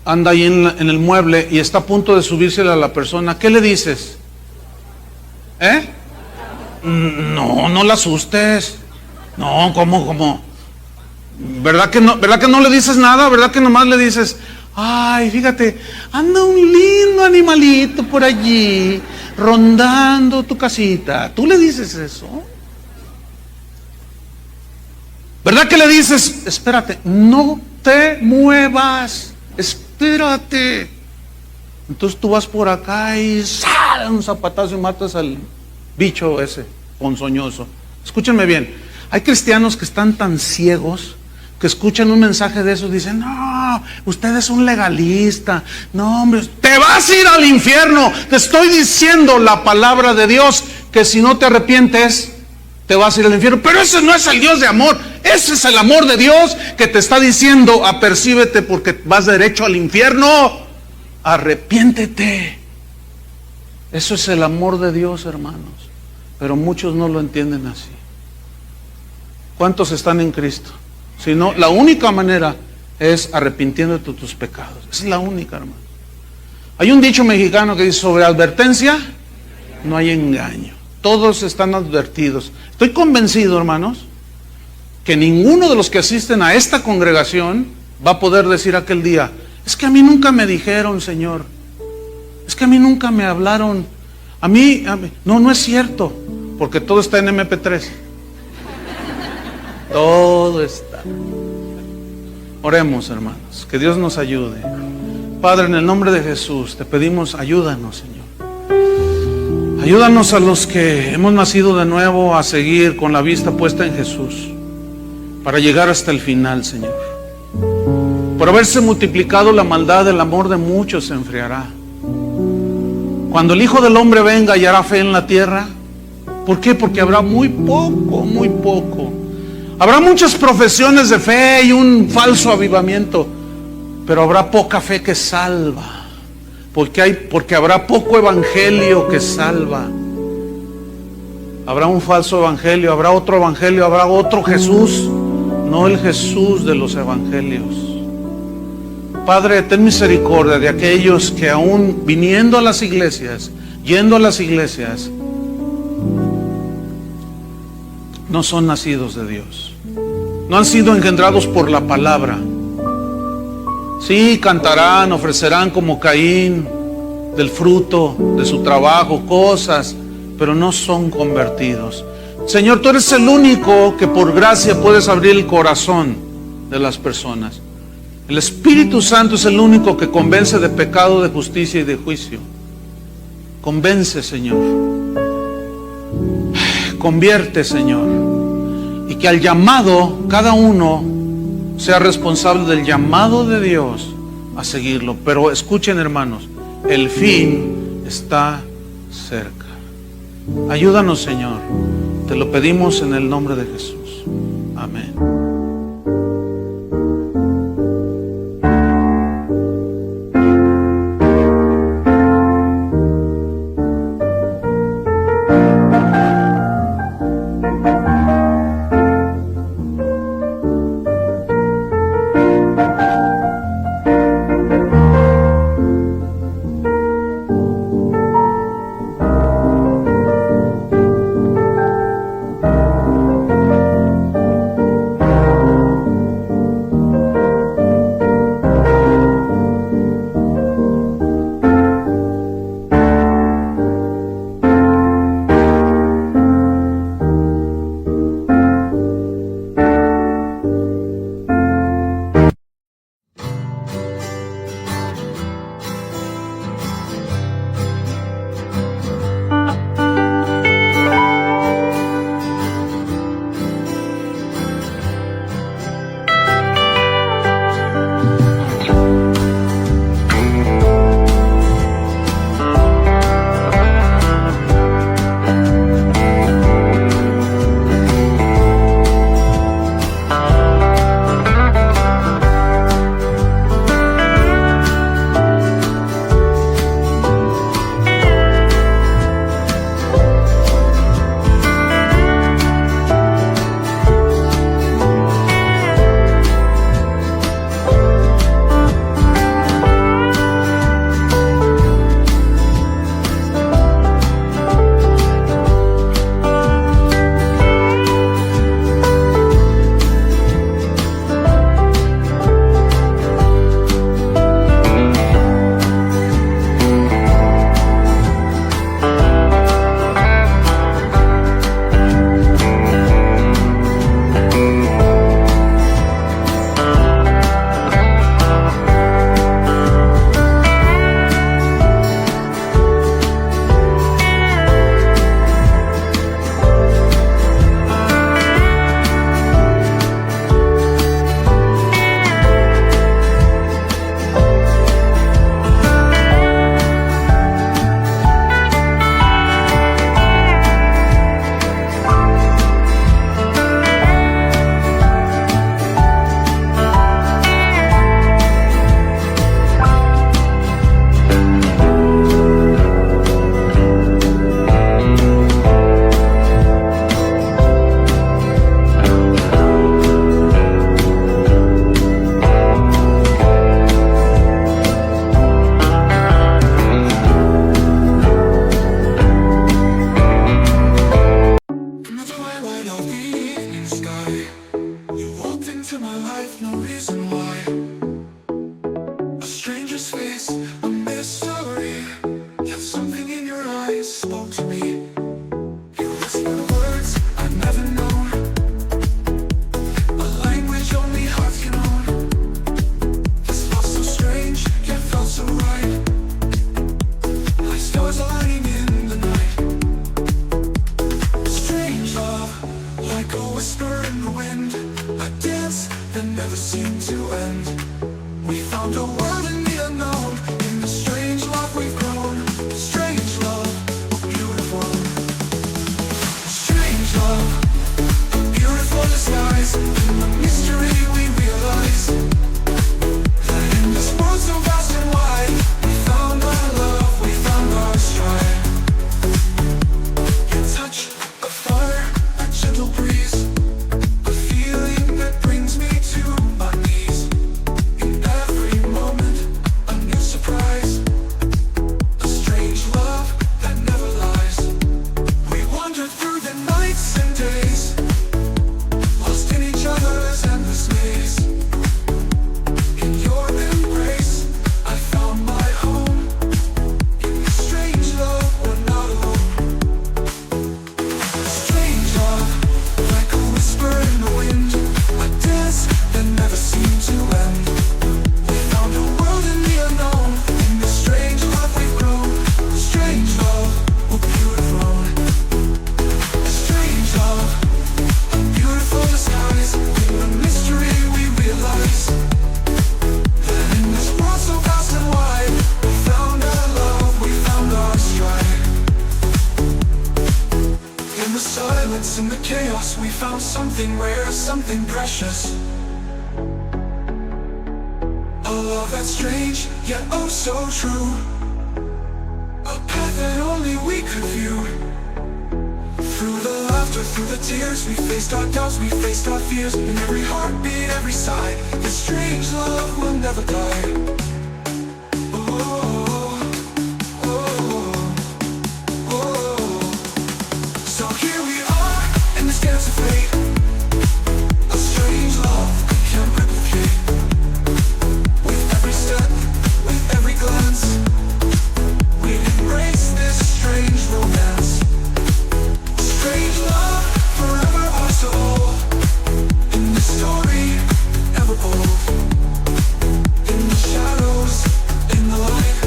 anda ahí en el mueble y está a punto de subírsele a la persona, ¿qué le dices? No la asustes. No, ¿cómo? ¿Verdad que no le dices nada? ¿Verdad que nomás le dices, ay, fíjate, anda un lindo animalito por allí, rondando tu casita? ¿Tú le dices eso? ¿Verdad que le dices, espérate, no te muevas, espérate? Entonces tú vas por acá y ¡sal! Un zapatazo y matas al bicho ese ponzoñoso. Escúchenme bien, hay cristianos que están tan ciegos que escuchan un mensaje de esos y dicen, no, usted es un legalista, no hombre, te vas a ir al infierno. Te estoy diciendo la palabra de Dios, que si no te arrepientes, te vas a ir al infierno. Pero ese no es el Dios de amor, ese es el amor de Dios que te está diciendo, apercíbete porque vas derecho al infierno, arrepiéntete. Eso es el amor de Dios, hermanos, pero muchos no lo entienden así. ¿Cuántos están en Cristo? Si no, la única manera es arrepintiéndote de tus pecados. Esa es la única, hermano. Hay un dicho mexicano que dice, sobre advertencia no hay engaño. Todos están advertidos. Estoy convencido, hermanos, que ninguno de los que asisten a esta congregación va a poder decir aquel día, es que a mí nunca me dijeron, Señor, es que a mí nunca me hablaron, a mí. No es cierto, porque todo está en MP3. Todo está. Oremos, hermanos, que Dios nos ayude. Padre, en el nombre de Jesús, te pedimos, ayúdanos, Señor. Ayúdanos a los que hemos nacido de nuevo a seguir con la vista puesta en Jesús, para llegar hasta el final, Señor. Por haberse multiplicado la maldad, el amor de muchos se enfriará. Cuando el Hijo del Hombre venga y hará fe en la tierra. ¿Por qué? Porque habrá muy poco. Habrá muchas profesiones de fe y un falso avivamiento, pero habrá poca fe que salva, porque habrá poco evangelio que salva. Habrá un falso evangelio, habrá otro Jesús, no el Jesús de los evangelios. Padre, ten misericordia de aquellos que aún viniendo a las iglesias, yendo a las iglesias, no son nacidos de Dios, no han sido engendrados por la palabra. Sí, cantarán, ofrecerán como Caín del fruto de su trabajo cosas, pero no son convertidos. Señor, tú eres el único que por gracia puedes abrir el corazón de las personas. El Espíritu Santo es el único que convence de pecado, de justicia y de juicio. Convence, Señor. Convierte, Señor. Y que al llamado, cada uno sea responsable del llamado de Dios a seguirlo. Pero escuchen, hermanos, el fin está cerca. Ayúdanos, Señor. Te lo pedimos en el nombre de Jesús. Amén. Never seemed to end. We found a world in the unknown. skies. In the mystery we realize that in this world so vast and wide, we found our love, we found our stride. Your touch, a fire, a gentle breeze, a feeling that brings me to my knees. In every moment, a new surprise, a strange love that never lies. We wandered through the nights and days, lost in each other's endless maze. In your embrace, I found my home. In this strange love, we're not alone. Strange love, like a whisper in the wind, a dance that never seemed to end. We found a world in the unknown. In this strange love we've grown. Strange love, we're beautiful. Strange love, a beautiful disguise. In the mystery we realize that in this world so vast and wide, we found our love, we found our stride. In the silence, in the chaos, we found something rare, something precious. A love that's strange, yet oh so true. A path that only we could view. Through the laughter, through the tears, we faced our doubts, we faced our fears. In every heartbeat, every sigh, this strange love will never die. Oh, oh, oh. So here we are, in this dance of fate. A strange love we can't replicate. With every step, with every glance, we embrace this strange romance. Strange love, forever our soul. In this story, ever bold. In the shadows, in the light,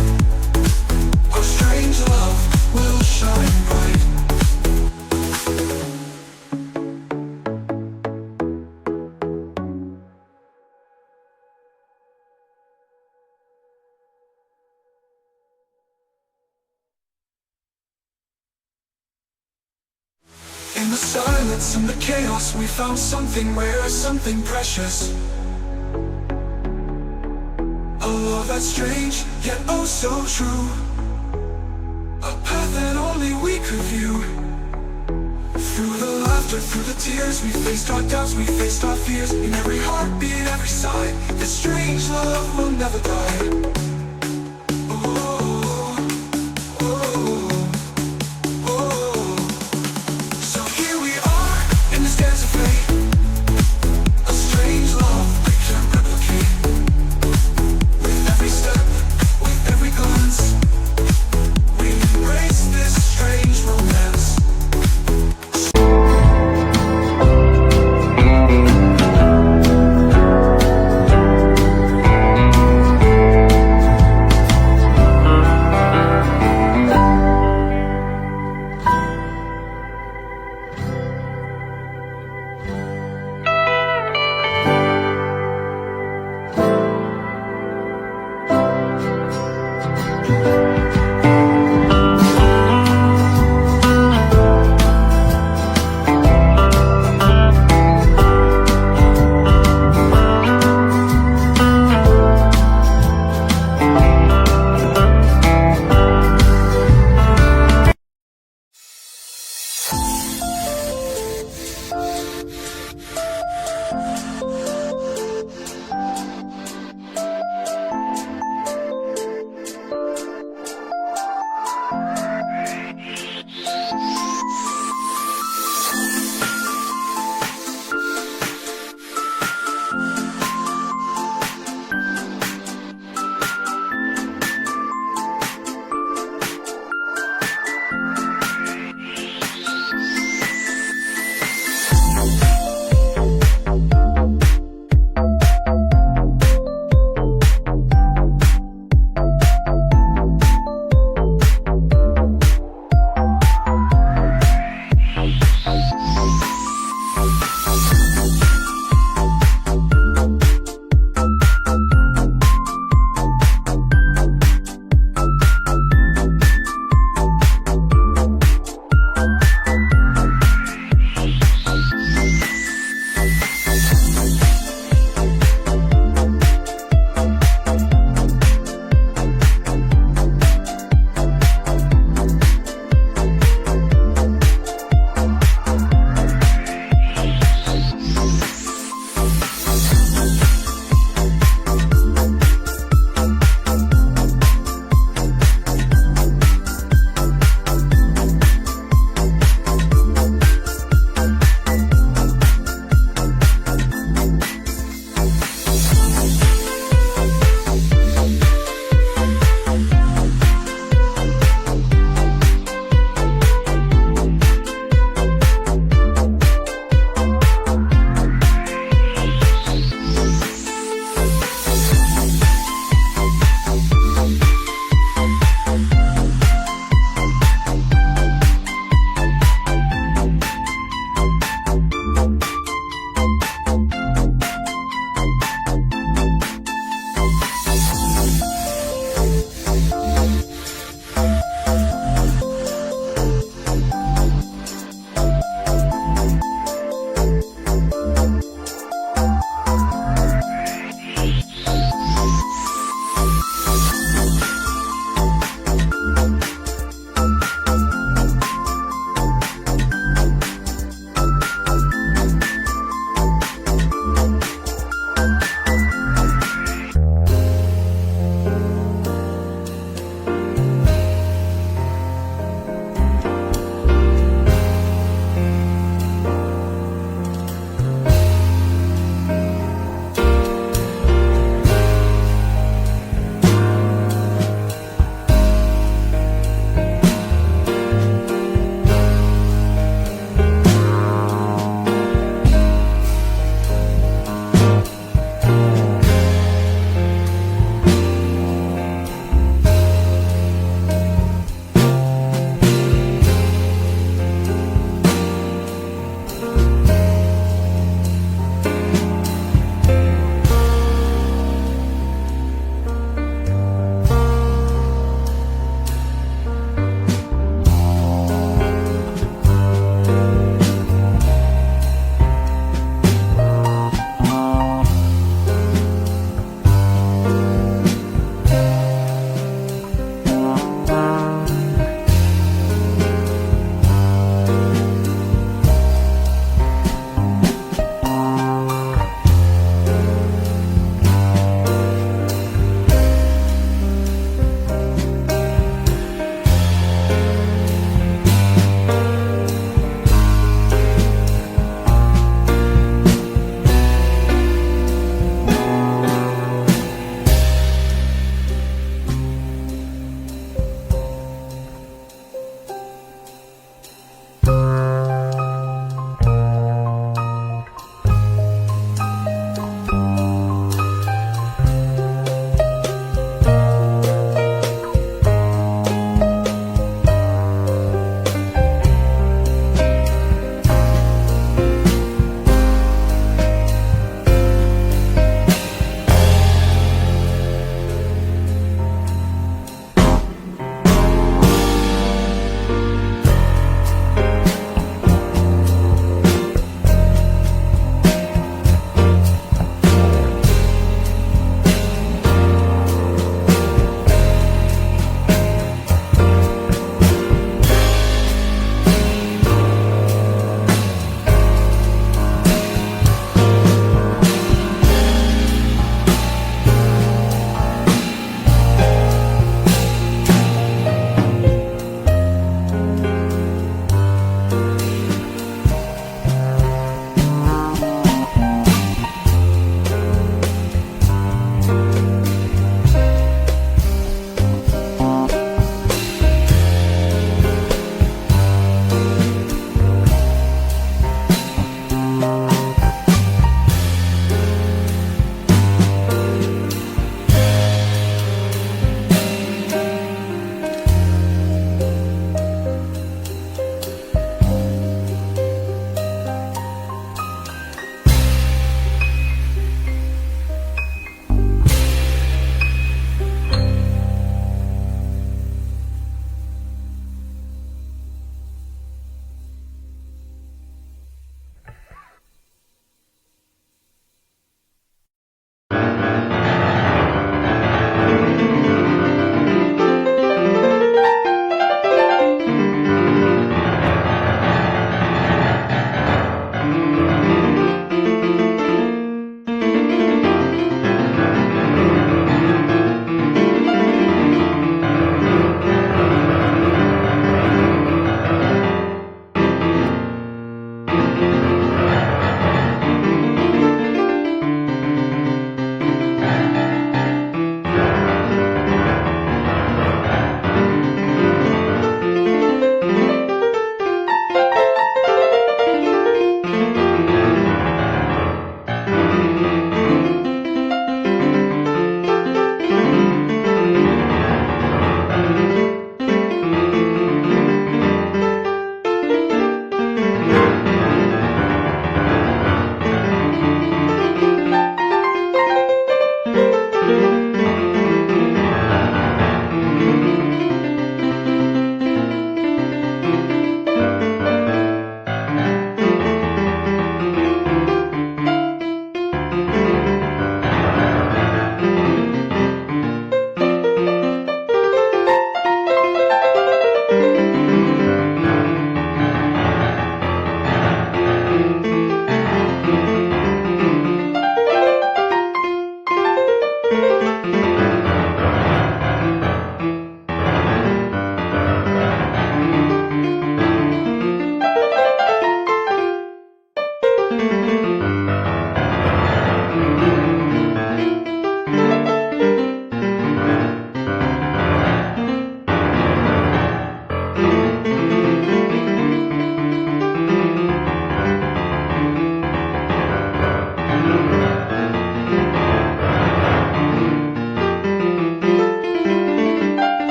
our strange love will shine bright. In the silence and the chaos, we found something rare, something precious. A love that's strange, yet oh so true. A path that only we could view. Through the laughter, through the tears, we faced our doubts, we faced our fears. In every heartbeat, every sigh, this strange love will never die. Oh, oh, oh. So here we are, in this dance of fate. A strange love we can't replicate. With every step, with every glance, we embrace this strange romance.